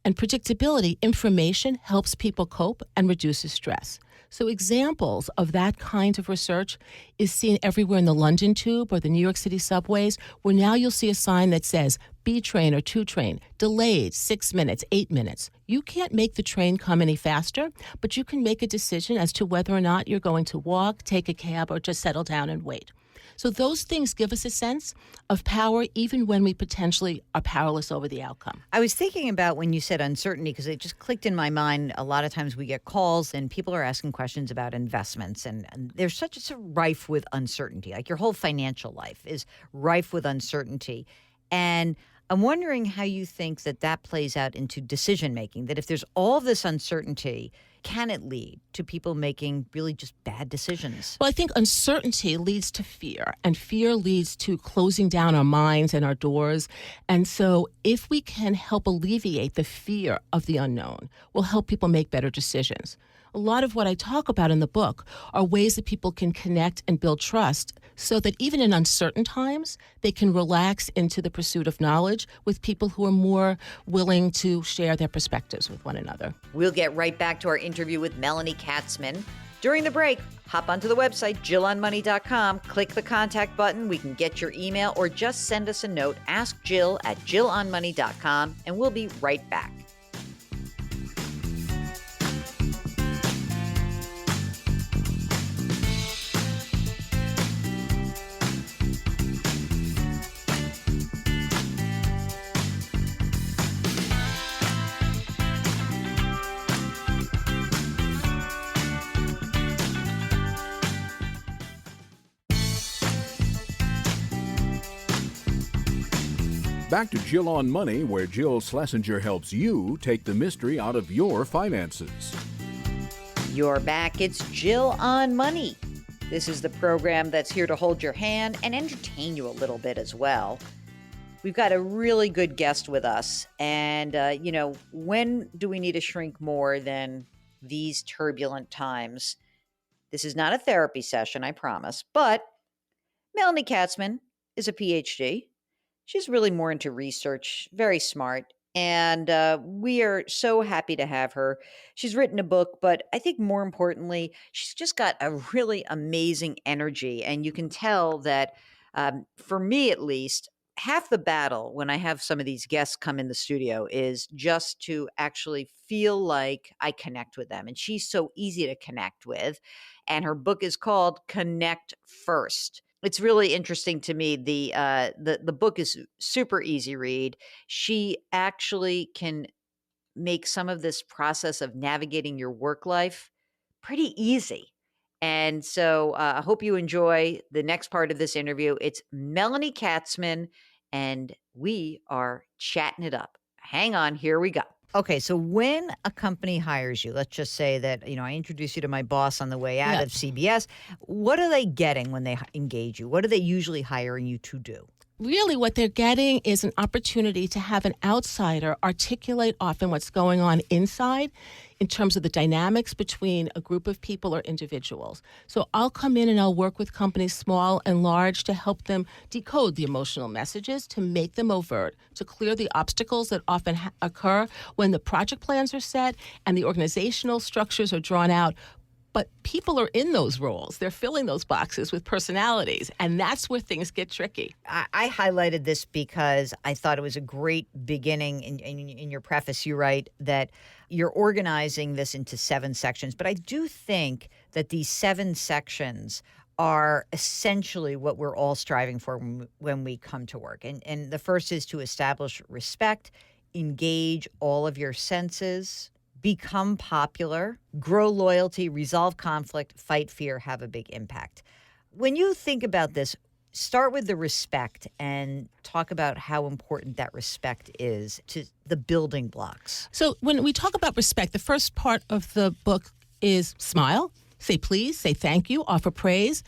Speaker 3: And predictability, information, helps people cope and reduces stress. So examples of that kind of research is seen everywhere in the London Tube or the New York City subways, where now you'll see a sign that says B train or 2 train, delayed 6 minutes, 8 minutes. You can't make the train come any faster, but you can make a decision as to whether or not you're going to walk, take a cab, or just settle down and wait. So those things give us a sense of power even when we potentially are powerless over the outcome.
Speaker 2: I was thinking about when you said uncertainty because it just clicked in my mind. A lot of times we get calls and people are asking questions about investments and there's such a rife with uncertainty. Like your whole financial life is rife with uncertainty. And I'm wondering how you think that plays out into decision making, that if there's all this uncertainty, can it lead to people making really just bad decisions?
Speaker 3: Well, I think uncertainty leads to fear, and fear leads to closing down our minds and our doors. And so if we can help alleviate the fear of the unknown, we'll help people make better decisions. A lot of what I talk about in the book are ways that people can connect and build trust so that even in uncertain times, they can relax into the pursuit of knowledge with people who are more willing to share their perspectives with one another.
Speaker 2: We'll get right back to our interview with Melanie Katzman. During the break, hop onto the website, JillOnMoney.com, click the contact button. We can get your email or just send us a note. Ask Jill at JillOnMoney.com, and we'll be right back.
Speaker 1: Back to Jill on Money, where Jill Schlesinger helps you take the mystery out of your finances.
Speaker 2: You're back. It's Jill on Money. This is the program that's here to hold your hand and entertain you a little bit as well. We've got a really good guest with us. And, when do we need to shrink more than these turbulent times? This is not a therapy session, I promise. But Melanie Katzman is a PhD. She's really more into research, very smart, and we are so happy to have her. She's written a book, but I think more importantly, she's just got a really amazing energy, and you can tell that, for me at least, half the battle when I have some of these guests come in the studio is just to actually feel like I connect with them, and she's so easy to connect with, and her book is called Connect First. It's really interesting to me. The book is super easy read. She actually can make some of this process of navigating your work life pretty easy. And so I hope you enjoy the next part of this interview. It's Melanie Katzman, and we are chatting it up. Hang on, here we go. Okay, so when a company hires you, let's just say that, I introduce you to my boss on the way out of CBS, what are they getting when they engage you? What are they usually hiring you to do?
Speaker 3: Really, what they're getting is an opportunity to have an outsider articulate often what's going on inside in terms of the dynamics between a group of people or individuals. So I'll come in and I'll work with companies small and large to help them decode the emotional messages, to make them overt, to clear the obstacles that often occur when the project plans are set and the organizational structures are drawn out. But people are in those roles. They're filling those boxes with personalities, and that's where things get tricky.
Speaker 2: I highlighted this because I thought it was a great beginning. In your preface, you write that you're organizing this into 7 sections, but I do think that these 7 sections are essentially what we're all striving for when we come to work. And the first is to establish respect, engage all of your senses, become popular, grow loyalty, resolve conflict, fight fear, have a big impact. When you think about this, start with the respect and talk about how important that respect is to the building blocks.
Speaker 3: So when we talk about respect, the first part of the book is smile, say please, say thank you, offer praise.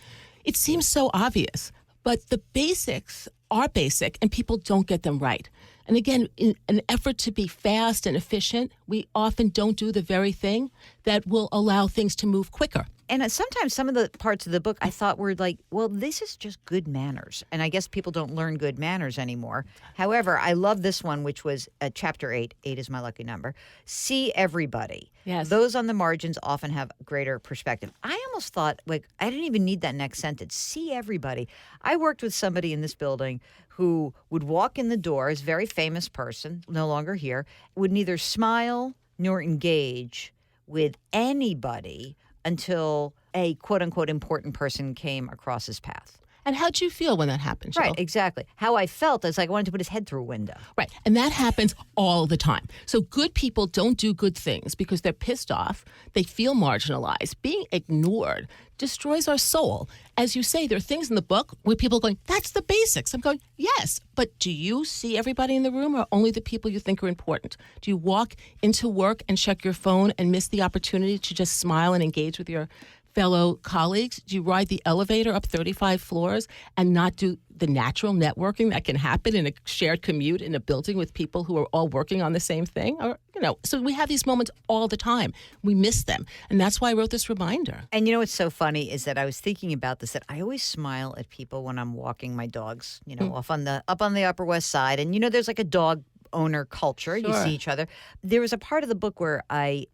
Speaker 3: It seems so obvious, but the basics are basic and people don't get them right. And again, in an effort to be fast and efficient, we often don't do the very thing that will allow things to move quicker.
Speaker 2: And sometimes some of the parts of the book I thought were like, well, this is just good manners. And I guess people don't learn good manners anymore. However, I love this one, which was chapter 8. 8 is my lucky number. See everybody.
Speaker 3: Yes.
Speaker 2: Those on the margins often have greater perspective. I almost thought, like, I didn't even need that next sentence. See everybody. I worked with somebody in this building who would walk in the door, is a very famous person, no longer here, would neither smile nor engage with anybody until a quote-unquote important person came across his path.
Speaker 3: And how'd you feel when that happened, Jill?
Speaker 2: Right, exactly. How I felt is like I wanted to put his head through a window.
Speaker 3: Right. And that happens all the time. So good people don't do good things because they're pissed off. They feel marginalized. Being ignored destroys our soul. As you say, there are things in the book where people are going, that's the basics. I'm going, yes. But do you see everybody in the room or only the people you think are important? Do you walk into work and check your phone and miss the opportunity to just smile and engage with your fellow colleagues? Do you ride the elevator up 35 floors and not do the natural networking that can happen in a shared commute in a building with people who are all working on the same thing? Or, so we have these moments all the time. We miss them. And that's why I wrote this reminder.
Speaker 2: And what's so funny is that I was thinking about this, that I always smile at people when I'm walking my dogs, up on the Upper West Side. And, there's like a dog owner culture.
Speaker 3: Sure.
Speaker 2: You see each other. There was a part of the book where I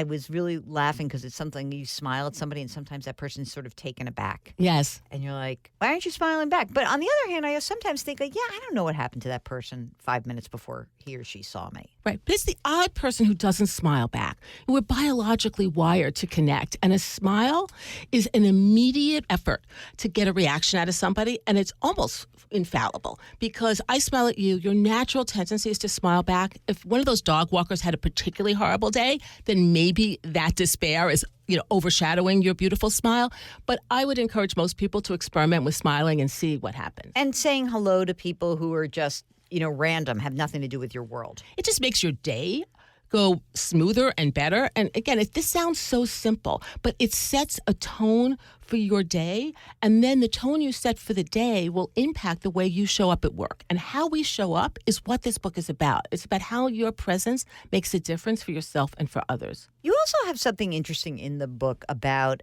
Speaker 2: was really laughing because it's something you smile at somebody and sometimes that person's sort of taken aback.
Speaker 3: Yes.
Speaker 2: And you're like, why aren't you smiling back? But on the other hand, I sometimes think like, I don't know what happened to that person 5 minutes before he or she saw me.
Speaker 3: Right. But it's the odd person who doesn't smile back. We're biologically wired to connect. And a smile is an immediate effort to get a reaction out of somebody. And it's almost infallible because I smile at you. Your natural tendency is to smile back. If one of those dog walkers had a particularly horrible day, then maybe that despair is overshadowing your beautiful smile. But I would encourage most people to experiment with smiling and see what happens.
Speaker 2: And saying hello to people who are just, random, have nothing to do with your world.
Speaker 3: It just makes your day go smoother and better. And again, this sounds so simple, but it sets a tone for your day. And then the tone you set for the day will impact the way you show up at work. And how we show up is what this book is about. It's about how your presence makes a difference for yourself and for others.
Speaker 2: You also have something interesting in the book about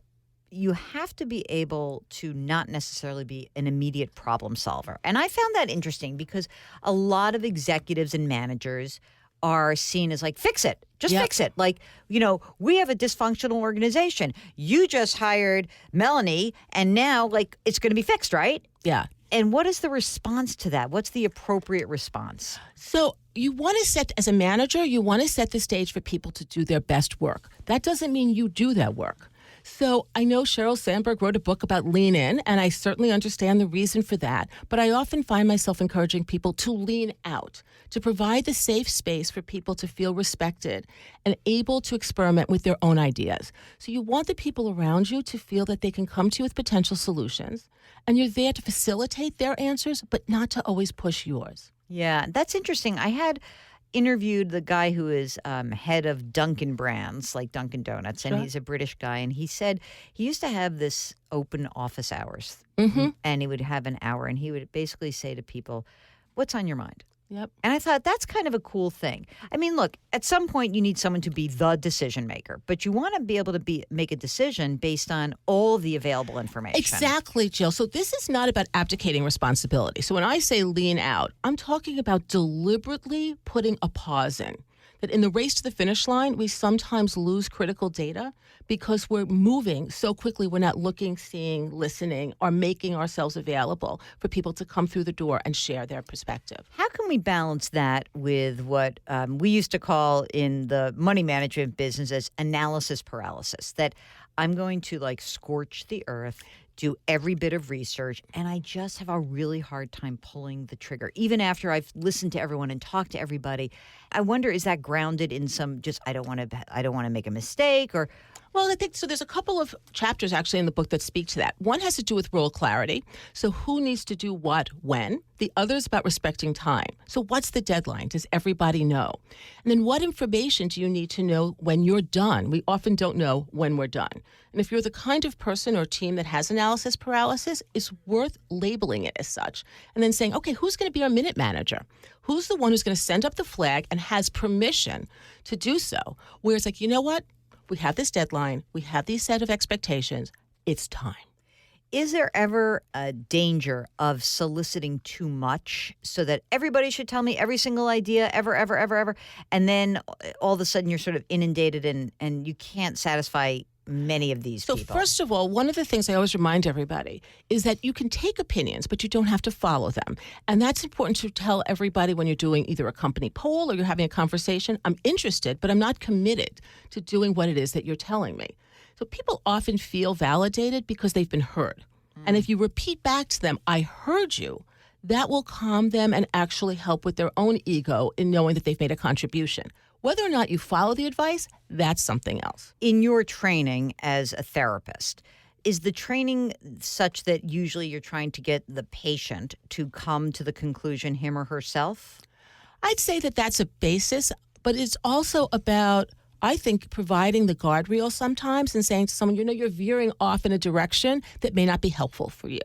Speaker 2: you have to be able to not necessarily be an immediate problem solver. And I found that interesting because a lot of executives and managers are seen as like, fix it. Just fix it. Like, we have a dysfunctional organization. You just hired Melanie and now it's going to be fixed, right?
Speaker 3: Yeah.
Speaker 2: And what is the response to that? What's the appropriate response?
Speaker 3: So you want to set, as a manager, you want to set the stage for people to do their best work. That doesn't mean you do that work. So I know Sheryl Sandberg wrote a book about lean in, and I certainly understand the reason for that. But I often find myself encouraging people to lean out, to provide the safe space for people to feel respected and able to experiment with their own ideas. So you want the people around you to feel that they can come to you with potential solutions, and you're there to facilitate their answers, but not to always push yours.
Speaker 2: Yeah, that's interesting. I had interviewed the guy who is head of Dunkin' brands, like Dunkin' Donuts, and he's a British guy. And he said he used to have this open office hours, and he would have an hour, and he would basically say to people, what's on your mind?
Speaker 3: Yep.
Speaker 2: And I thought that's kind of a cool thing. I mean, look, at some point you need someone to be the decision maker, but you want to be able to make a decision based on all the available information.
Speaker 3: Exactly, Jill. So this is not about abdicating responsibility. So when I say lean out, I'm talking about deliberately putting a pause in. That in the race to the finish line, we sometimes lose critical data because we're moving so quickly. We're not looking, seeing, listening, or making ourselves available for people to come through the door and share their perspective.
Speaker 2: How can we balance that with what we used to call in the money management business as analysis paralysis? That I'm going to scorch the earth, do every bit of research, and I just have a really hard time pulling the trigger. Even after I've listened to everyone and talked to everybody, I wonder, is that grounded in some just I don't want to make a mistake? Or
Speaker 3: Well, I think so. There's a couple of chapters actually in the book that speak to that. One has to do with role clarity. So who needs to do what when? The other is about respecting time. So what's the deadline? Does everybody know? And then what information do you need to know when you're done? We often don't know when we're done. And if you're the kind of person or team that has analysis paralysis, it's worth labeling it as such. And then saying, okay, who's going to be our minute manager? Who's the one who's going to send up the flag and has permission to do so? Where it's like, you know what? we have this deadline, we have these set of expectations, it's time.
Speaker 2: Is there ever a danger of soliciting too much so that everybody should tell me every single idea ever, and then all of a sudden you're sort of inundated and you can't satisfy many of these people?
Speaker 3: So first of all, one of the things I always remind everybody is that you can take opinions, but you don't have to follow them. And that's important to tell everybody when you're doing either a company poll or you're having a conversation. I'm interested, but I'm not committed to doing what it is that you're telling me. So people often feel validated because they've been heard. And if you repeat back to them, I heard you, that will calm them and actually help with their own ego in knowing that they've made a contribution. Whether or not you follow the advice, that's something else.
Speaker 2: In your training as a therapist, is the training such that usually you're trying to get the patient to come to the conclusion him or herself?
Speaker 3: I'd say that that's a basis, but it's also about, I think, providing the guardrail sometimes and saying to someone, you're veering off in a direction that may not be helpful for you.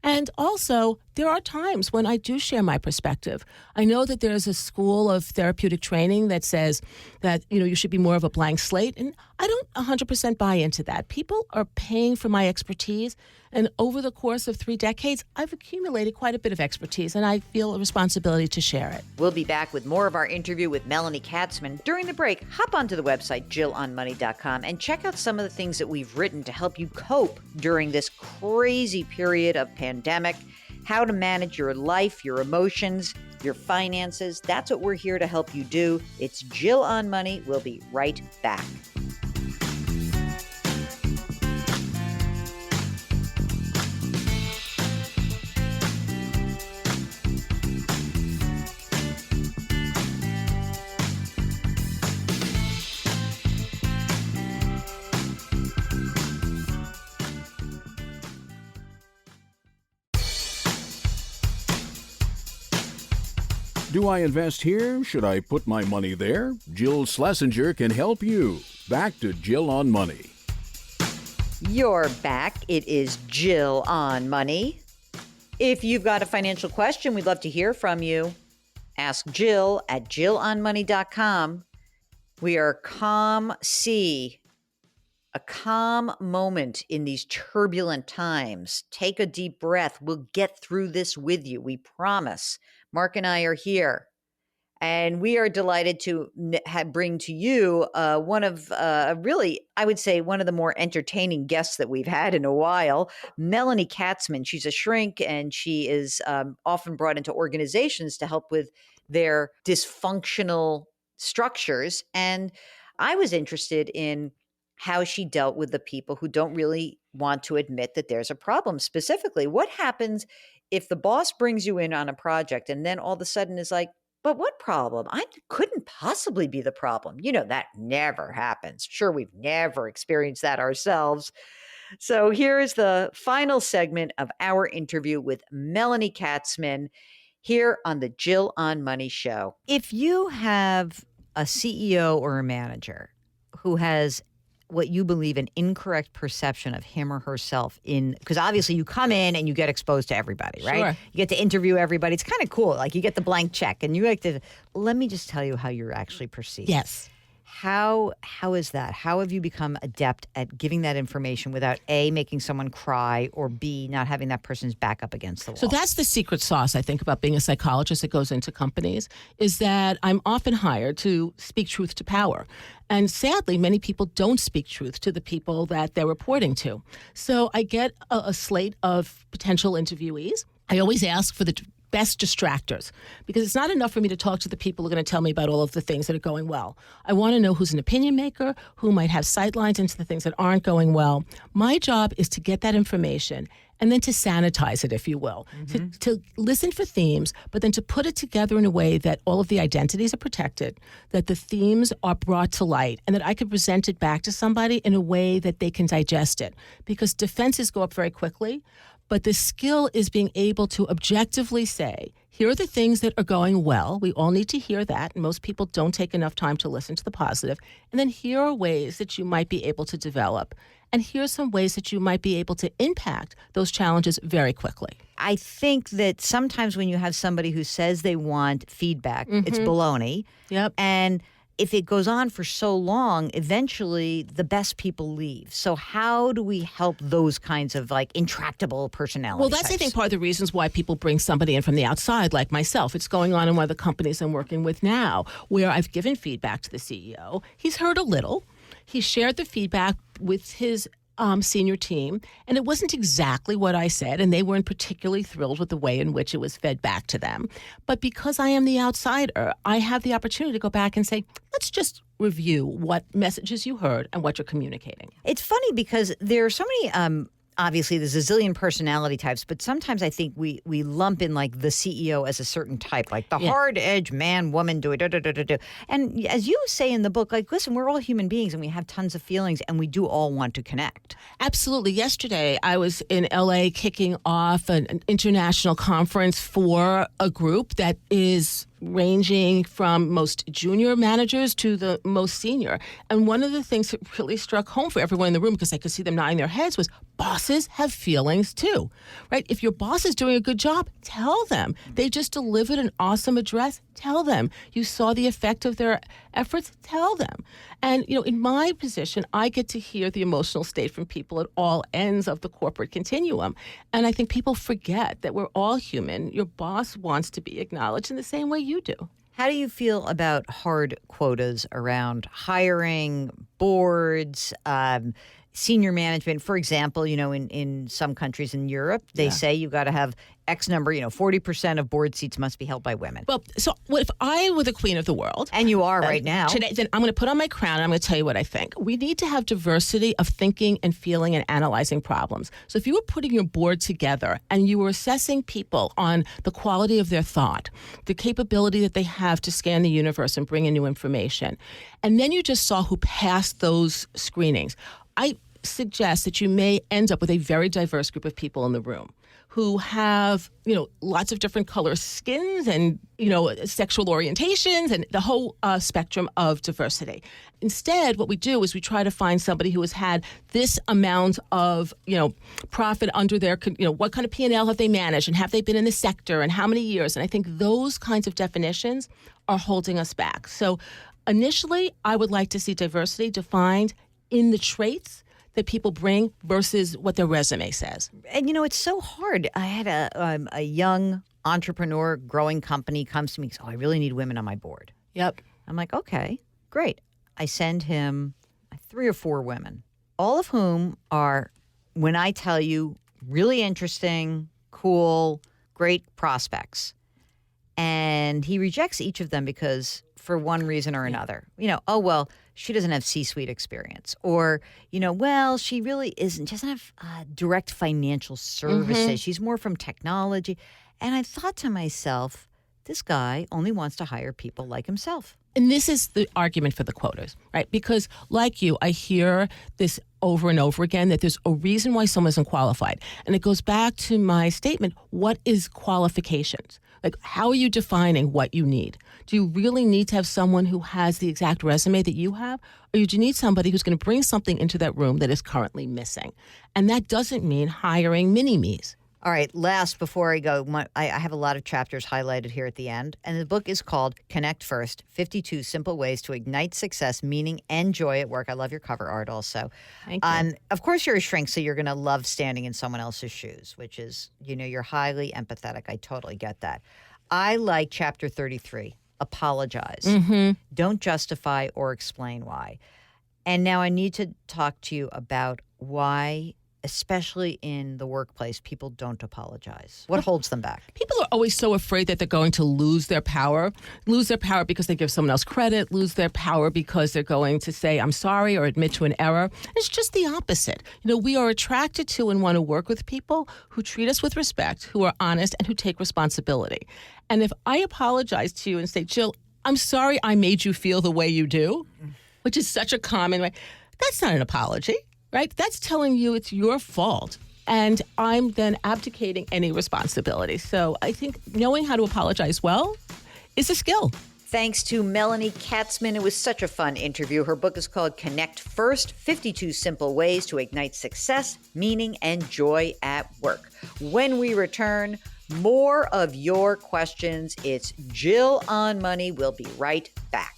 Speaker 3: And also, there are times when I do share my perspective. I know that there's a school of therapeutic training that says that, you should be more of a blank slate. And I don't 100% buy into that. People are paying for my expertise. And over the course of 3 decades, I've accumulated quite a bit of expertise, and I feel a responsibility to share it.
Speaker 2: We'll be back with more of our interview with Melanie Katzman. During the break, hop onto the website, JillOnMoney.com, and check out some of the things that we've written to help you cope during this crazy period of pandemic, how to manage your life, your emotions, your finances. That's what we're here to help you do. It's Jill on Money. We'll be right back.
Speaker 1: Do I invest here? Should I put my money there? Jill Schlesinger can help you. Back to Jill on Money.
Speaker 2: You're back. It is Jill on Money. If you've got a financial question, we'd love to hear from you. Ask Jill at JillOnMoney.com. We are calm sea, a calm moment in these turbulent times. Take a deep breath. We'll get through this with you. We promise. Mark and I are here, and we are delighted to bring to you one of really, I would say, one of the more entertaining guests that we've had in a while, Melanie Katzman. She's a shrink, and she is often brought into organizations to help with their dysfunctional structures. And I was interested in how she dealt with the people who don't really want to admit that there's a problem. Specifically, what happens if the boss brings you in on a project and then all of a sudden is like, but what problem? I couldn't possibly be the problem. That never happens. Sure, we've never experienced that ourselves. So here is the final segment of our interview with Melanie Katzman here on the Jill on Money show. If you have a CEO or a manager who has what you believe an incorrect perception of him or herself because obviously you come in and you get exposed to everybody, right?
Speaker 3: Sure.
Speaker 2: You get to interview everybody. It's kind of cool. Like you get the blank check and you like to, let me just tell you how you're actually perceived.
Speaker 3: Yes.
Speaker 2: How is that? How have you become adept at giving that information without A, making someone cry, or B, not having that person's back up against the wall?
Speaker 3: So that's the secret sauce, I think, about being a psychologist that goes into companies, is that I'm often hired to speak truth to power. And sadly, many people don't speak truth to the people that they're reporting to. So I get a slate of potential interviewees. I always ask for the best distractors, because it's not enough for me to talk to the people who are going to tell me about all of the things that are going well. I want to know who's an opinion maker, who might have sightlines into the things that aren't going well. My job is to get that information and then to sanitize it, if you will, to listen for themes, but then to put it together in a way that all of the identities are protected, that the themes are brought to light, and that I can present it back to somebody in a way that they can digest it. Because defenses go up very quickly, but the skill is being able to objectively say, here are the things that are going well. We all need to hear that. And most people don't take enough time to listen to the positive. And then here are ways that you might be able to develop. And here's some ways that you might be able to impact those challenges very quickly.
Speaker 2: I think that sometimes when you have somebody who says they want feedback, it's baloney.
Speaker 3: Yep.
Speaker 2: And if it goes on for so long, eventually the best people leave. So how do we help those kinds of like intractable personality
Speaker 3: Well, that's,
Speaker 2: types?
Speaker 3: I think, part of the reasons why people bring somebody in from the outside, like myself. It's going on in one of the companies I'm working with now, where I've given feedback to the CEO. He's heard a little. He shared the feedback with his senior team, and it wasn't exactly what I said, and they weren't particularly thrilled with the way in which it was fed back to them. But because I am the outsider, I have the opportunity to go back and say, let's just review what messages you heard and what you're communicating.
Speaker 2: It's funny because there are so many, obviously there's a zillion personality types, but sometimes I think we lump in like the CEO as a certain type, like the hard edge man, woman, do. And as you say in the book, like, listen, we're all human beings and we have tons of feelings and we do all want to connect.
Speaker 3: Absolutely. Yesterday, I was in LA kicking off an international conference for a group that is ranging from most junior managers to the most senior. And one of the things that really struck home for everyone in the room, because I could see them nodding their heads, was bosses have feelings too, right? If your boss is doing a good job, tell them. They just delivered an awesome address, tell them. You saw the effect of their efforts, tell them. And, in my position, I get to hear the emotional state from people at all ends of the corporate continuum. And I think people forget that we're all human. Your boss wants to be acknowledged in the same way you do.
Speaker 2: How do you feel about hard quotas around hiring, boards, senior management? For example, in some countries in Europe, they say you've got to have X number, 40% of board seats must be held by women.
Speaker 3: Well, so what if I were the queen of the world?
Speaker 2: And you are right now.
Speaker 3: Today, then I'm going to put on my crown and I'm going to tell you what I think. We need to have diversity of thinking and feeling and analyzing problems. So if you were putting your board together and you were assessing people on the quality of their thought, the capability that they have to scan the universe and bring in new information, and then you just saw who passed those screenings, I suggest that you may end up with a very diverse group of people in the room who have, lots of different color skins and, sexual orientations and the whole spectrum of diversity. Instead, what we do is we try to find somebody who has had this amount of, profit under their, what kind of P&L have they managed and have they been in the sector and how many years? And I think those kinds of definitions are holding us back. So initially, I would like to see diversity defined in the traits that people bring versus what their resume says.
Speaker 2: And it's so hard. I had a young entrepreneur, growing company comes to me and says, I really need women on my board.
Speaker 3: Yep.
Speaker 2: I'm like, okay, great. I send him 3 or 4 women, all of whom are, when I tell you, really interesting, cool, great prospects. And he rejects each of them because for one reason or another, she doesn't have C-suite experience, or, she really isn't, she doesn't have direct financial services. Mm-hmm. She's more from technology. And I thought to myself, this guy only wants to hire people like himself.
Speaker 3: And this is the argument for the quotas, right? Because like you, I hear this over and over again, that there's a reason why someone isn't qualified. And it goes back to my statement, what is qualifications? Like, how are you defining what you need? Do you really need to have someone who has the exact resume that you have? Or do you need somebody who's going to bring something into that room that is currently missing? And that doesn't mean hiring mini-me's.
Speaker 2: All right, last, before I go, I have a lot of chapters highlighted here at the end. And the book is called Connect First, 52 Simple Ways to Ignite Success, Meaning, and Joy at Work. I love your cover art also.
Speaker 3: Thank you.
Speaker 2: Of course, you're a shrink, so you're going to love standing in someone else's shoes, which is, you're highly empathetic. I totally get that. I like chapter 33, Apologize. Mm-hmm. Don't justify or explain why. And now I need to talk to you about why, especially in the workplace, people don't apologize. What holds them back?
Speaker 3: People are always so afraid that they're going to lose their power because they give someone else credit, lose their power because they're going to say, I'm sorry, or admit to an error. It's just the opposite. We are attracted to and want to work with people who treat us with respect, who are honest, and who take responsibility. And if I apologize to you and say, Jill, I'm sorry I made you feel the way you do, which is such a common way, that's not an apology. Right? That's telling you it's your fault. And I'm then abdicating any responsibility. So I think knowing how to apologize well is a skill.
Speaker 2: Thanks to Melanie Katzman. It was such a fun interview. Her book is called Connect First, 52 Simple Ways to Ignite Success, Meaning, and Joy at Work. When we return, more of your questions. It's Jill on Money. We'll be right back.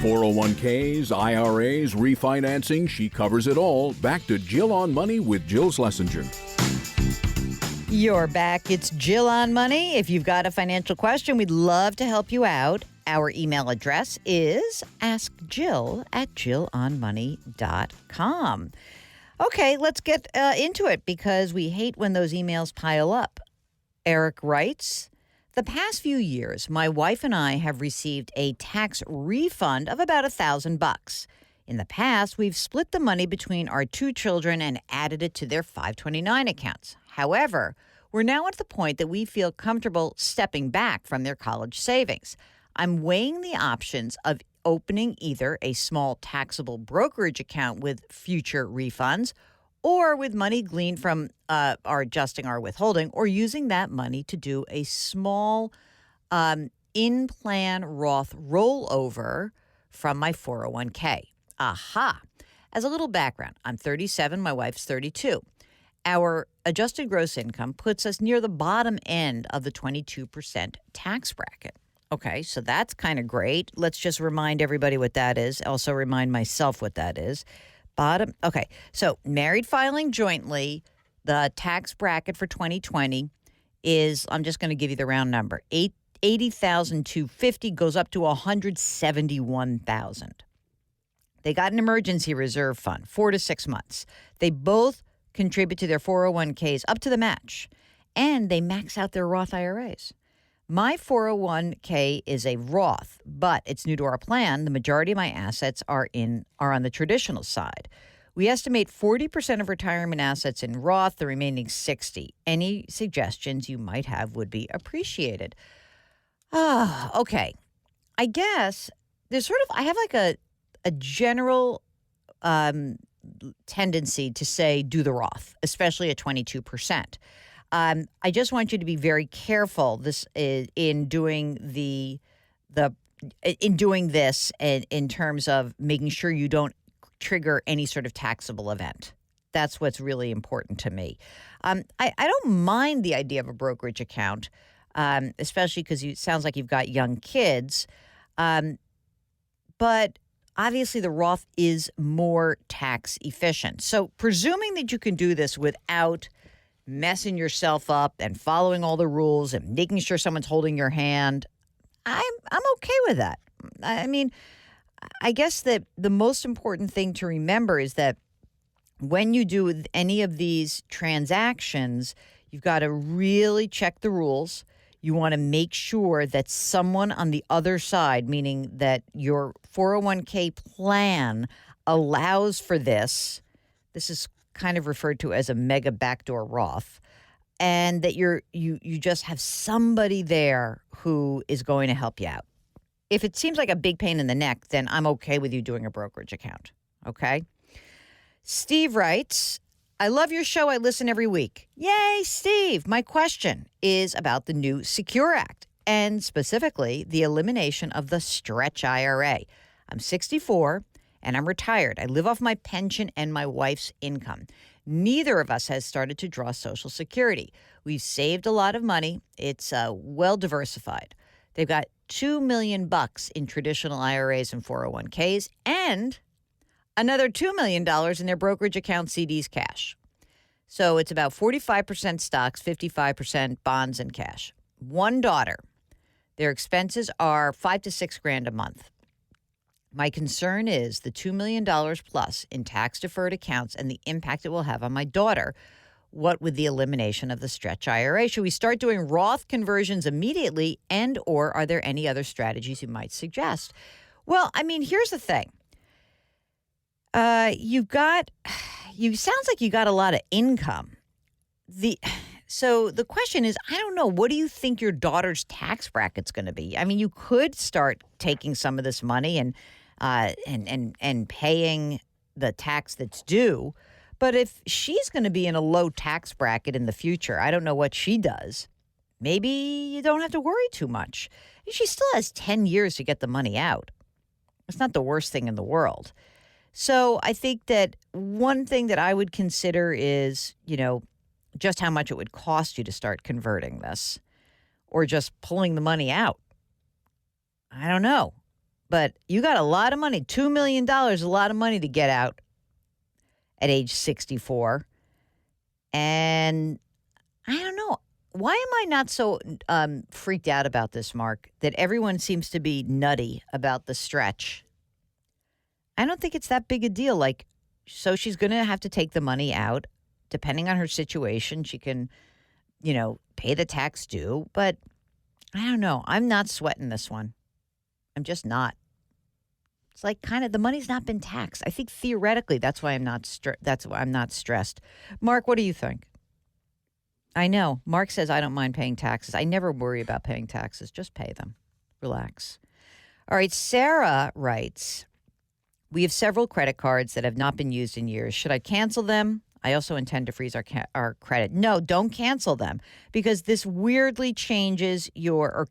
Speaker 1: 401ks, IRAs, refinancing, she covers it all. Back to Jill on Money with Jill Schlesinger.
Speaker 2: You're back. It's Jill on Money. If you've got a financial question, we'd love to help you out. Our email address is askjill@jillonmoney.com. Okay, let's get into it because we hate when those emails pile up. Eric writes, the past few years, my wife and I have received a tax refund of about $1,000. In the past, we've split the money between our two children and added it to their 529 accounts. However, we're now at the point that we feel comfortable stepping back from their college savings. I'm weighing the options of opening either a small taxable brokerage account with future refunds or with money gleaned from adjusting our withholding, or using that money to do a small in-plan Roth rollover from my 401k. Aha. As a little background, I'm 37, my wife's 32. Our adjusted gross income puts us near the bottom end of the 22% tax bracket. Okay, so that's kind of great. Let's just remind everybody what that is. Also remind myself what that is. Okay, so married filing jointly, the tax bracket for 2020 is, I'm just going to give you the round number, $80,250 goes up to $171,000. They got an emergency reserve fund, 4 to 6 months. They both contribute to their 401ks up to the match, and they max out their Roth IRAs. My 401k is a Roth, but it's new to our plan. The majority of my assets are on the traditional side. We estimate 40% of retirement assets in Roth, the remaining 60%. Any suggestions you might have would be appreciated. Okay. I guess there's I have like a general tendency to say do the Roth, especially at 22%. I just want you to be very careful in doing this in terms of making sure you don't trigger any sort of taxable event. That's what's really important to me. I don't mind the idea of a brokerage account, especially because it sounds like you've got young kids. But obviously the Roth is more tax efficient. So presuming that you can do this without messing yourself up and following all the rules and making sure someone's holding your hand, I'm okay with that. I mean, I guess that the most important thing to remember is that when you do any of these transactions, you've got to really check the rules. You want to make sure that someone on the other side, meaning that your 401k plan allows for this. This is kind of referred to as a mega backdoor Roth, and that you just have somebody there who is going to help you out. If it seems like a big pain in the neck, then I'm okay with you doing a brokerage account, okay? Steve writes, I love your show. I listen every week. Yay, Steve. My question is about the new Secure Act, and specifically the elimination of the Stretch IRA. I'm 64, and I'm retired. I live off my pension and my wife's income. Neither of us has started to draw Social Security. We've saved a lot of money. It's well diversified. They've got $2 million in traditional IRAs and 401ks, and another $2 million in their brokerage account CDs cash. So it's about 45% stocks, 55% bonds and cash. One daughter. Their expenses are $5,000 to $6,000 a month. My concern is the $2 million plus in tax-deferred accounts and the impact it will have on my daughter. What with the elimination of the Stretch IRA? Should we start doing Roth conversions immediately, and or are there any other strategies you might suggest? Well, I mean, here's the thing. Sounds like you got a lot of income. So the question is, I don't know, what do you think your daughter's tax bracket's going to be? I mean, you could start taking some of this money and paying the tax that's due. But if she's going to be in a low tax bracket in the future, I don't know what she does. Maybe you don't have to worry too much. She still has 10 years to get the money out. It's not the worst thing in the world. So I think that one thing that I would consider is, just how much it would cost you to start converting this or just pulling the money out. I don't know. but you got a lot of money. $2 million, a lot of money to get out at age 64. And I don't know. Why am I not so freaked out about this, Mark, that everyone seems to be nutty about the stretch? I don't think it's that big a deal. Like, so she's going to have to take the money out. Depending on her situation, she can, pay the tax due. But I don't know. I'm not sweating this one. I'm just not. It's like kind of the money's not been taxed. I think theoretically that's why I'm not stressed. Mark, what do you think? I know. Mark says I don't mind paying taxes. I never worry about paying taxes. Just pay them. Relax. All right. Sarah writes, we have several credit cards that have not been used in years. Should I cancel them? I also intend to freeze our credit. No, don't cancel them because this weirdly changes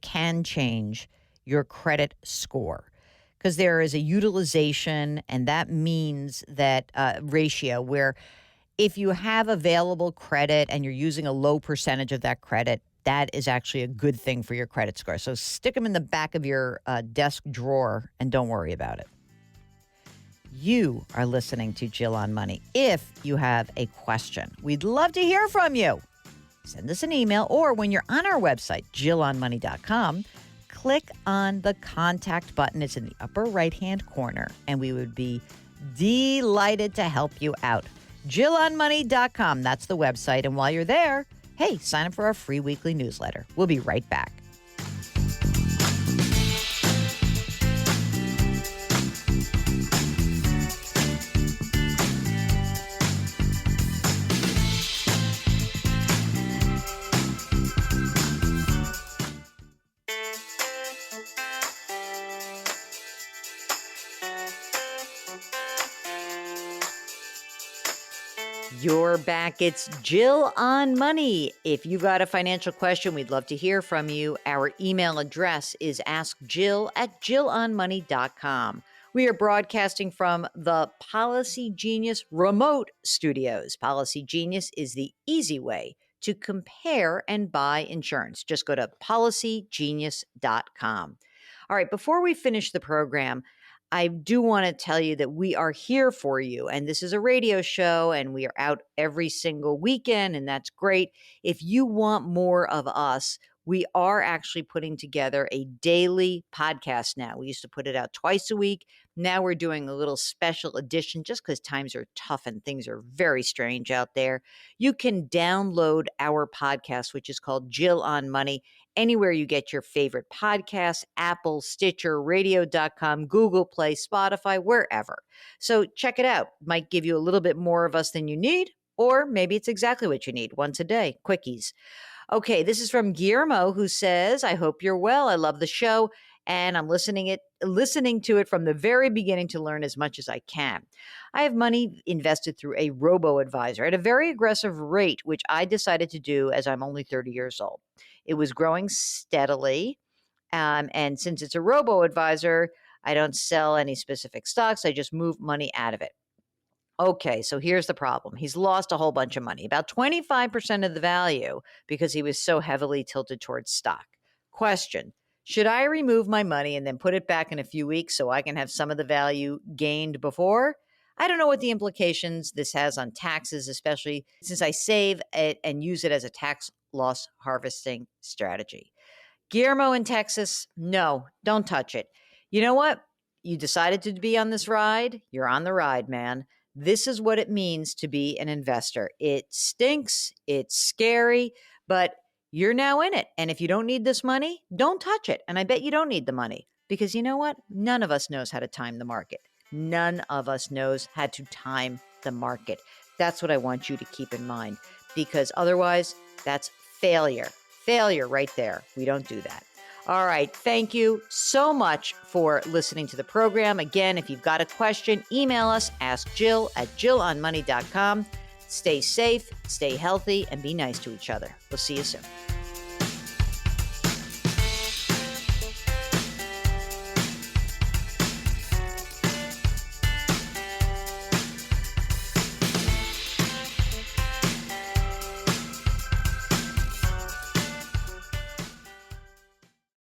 Speaker 2: can change your credit score because there is a utilization, and that means that ratio where if you have available credit and you're using a low percentage of that credit, that is actually a good thing for your credit score. So stick them in the back of your desk drawer and don't worry about it. You are listening to Jill on Money. If you have a question, we'd love to hear from you. Send us an email, or when you're on our website, jillonmoney.com, click on the contact button. It's in the upper right-hand corner, and we would be delighted to help you out. jillonmoney.com, that's the website. And while you're there, hey, sign up for our free weekly newsletter. We'll be right back. You're back. It's Jill on Money. If you've got a financial question, we'd love to hear from you. Our email address is askjill@jillonmoney.com. We are broadcasting from the Policy Genius remote studios. Policy Genius is the easy way to compare and buy insurance. Just go to policygenius.com. All right, before we finish the program, I do want to tell you that we are here for you, and this is a radio show, and we are out every single weekend, and that's great. If you want more of us, we are actually putting together a daily podcast now. We used to put it out twice a week. Now we're doing a little special edition just because times are tough and things are very strange out there. You can download our podcast, which is called Jill on Money, anywhere you get your favorite podcasts, Apple, Stitcher, radio.com, Google Play, Spotify, wherever. So check it out. Might give you a little bit more of us than you need, or maybe it's exactly what you need. Once a day, quickies. Okay, this is from Guillermo, who says, I hope you're well. I love the show, and I'm listening to it from the very beginning to learn as much as I can. I have money invested through a robo-advisor at a very aggressive rate, which I decided to do as I'm only 30 years old. It was growing steadily, and since it's a robo-advisor, I don't sell any specific stocks. I just move money out of it. Okay, so here's the problem. He's lost a whole bunch of money, about 25% of the value, because he was so heavily tilted towards stock. Question, should I remove my money and then put it back in a few weeks so I can have some of the value gained before? I don't know what the implications this has on taxes, especially since I save it and use it as a tax loss harvesting strategy. Guillermo in Texas, no, don't touch it. You know what? You decided to be on this ride. You're on the ride, man. This is what it means to be an investor. It stinks. It's scary, but you're now in it. And if you don't need this money, don't touch it. And I bet you don't need the money because you know what? None of us knows how to time the market. None of us knows how to time the market. That's what I want you to keep in mind because otherwise that's failure. Failure right there. We don't do that. All right. Thank you so much for listening to the program. Again, if you've got a question, email us, askjill@jillonmoney.com. Stay safe, stay healthy, and be nice to each other. We'll see you soon.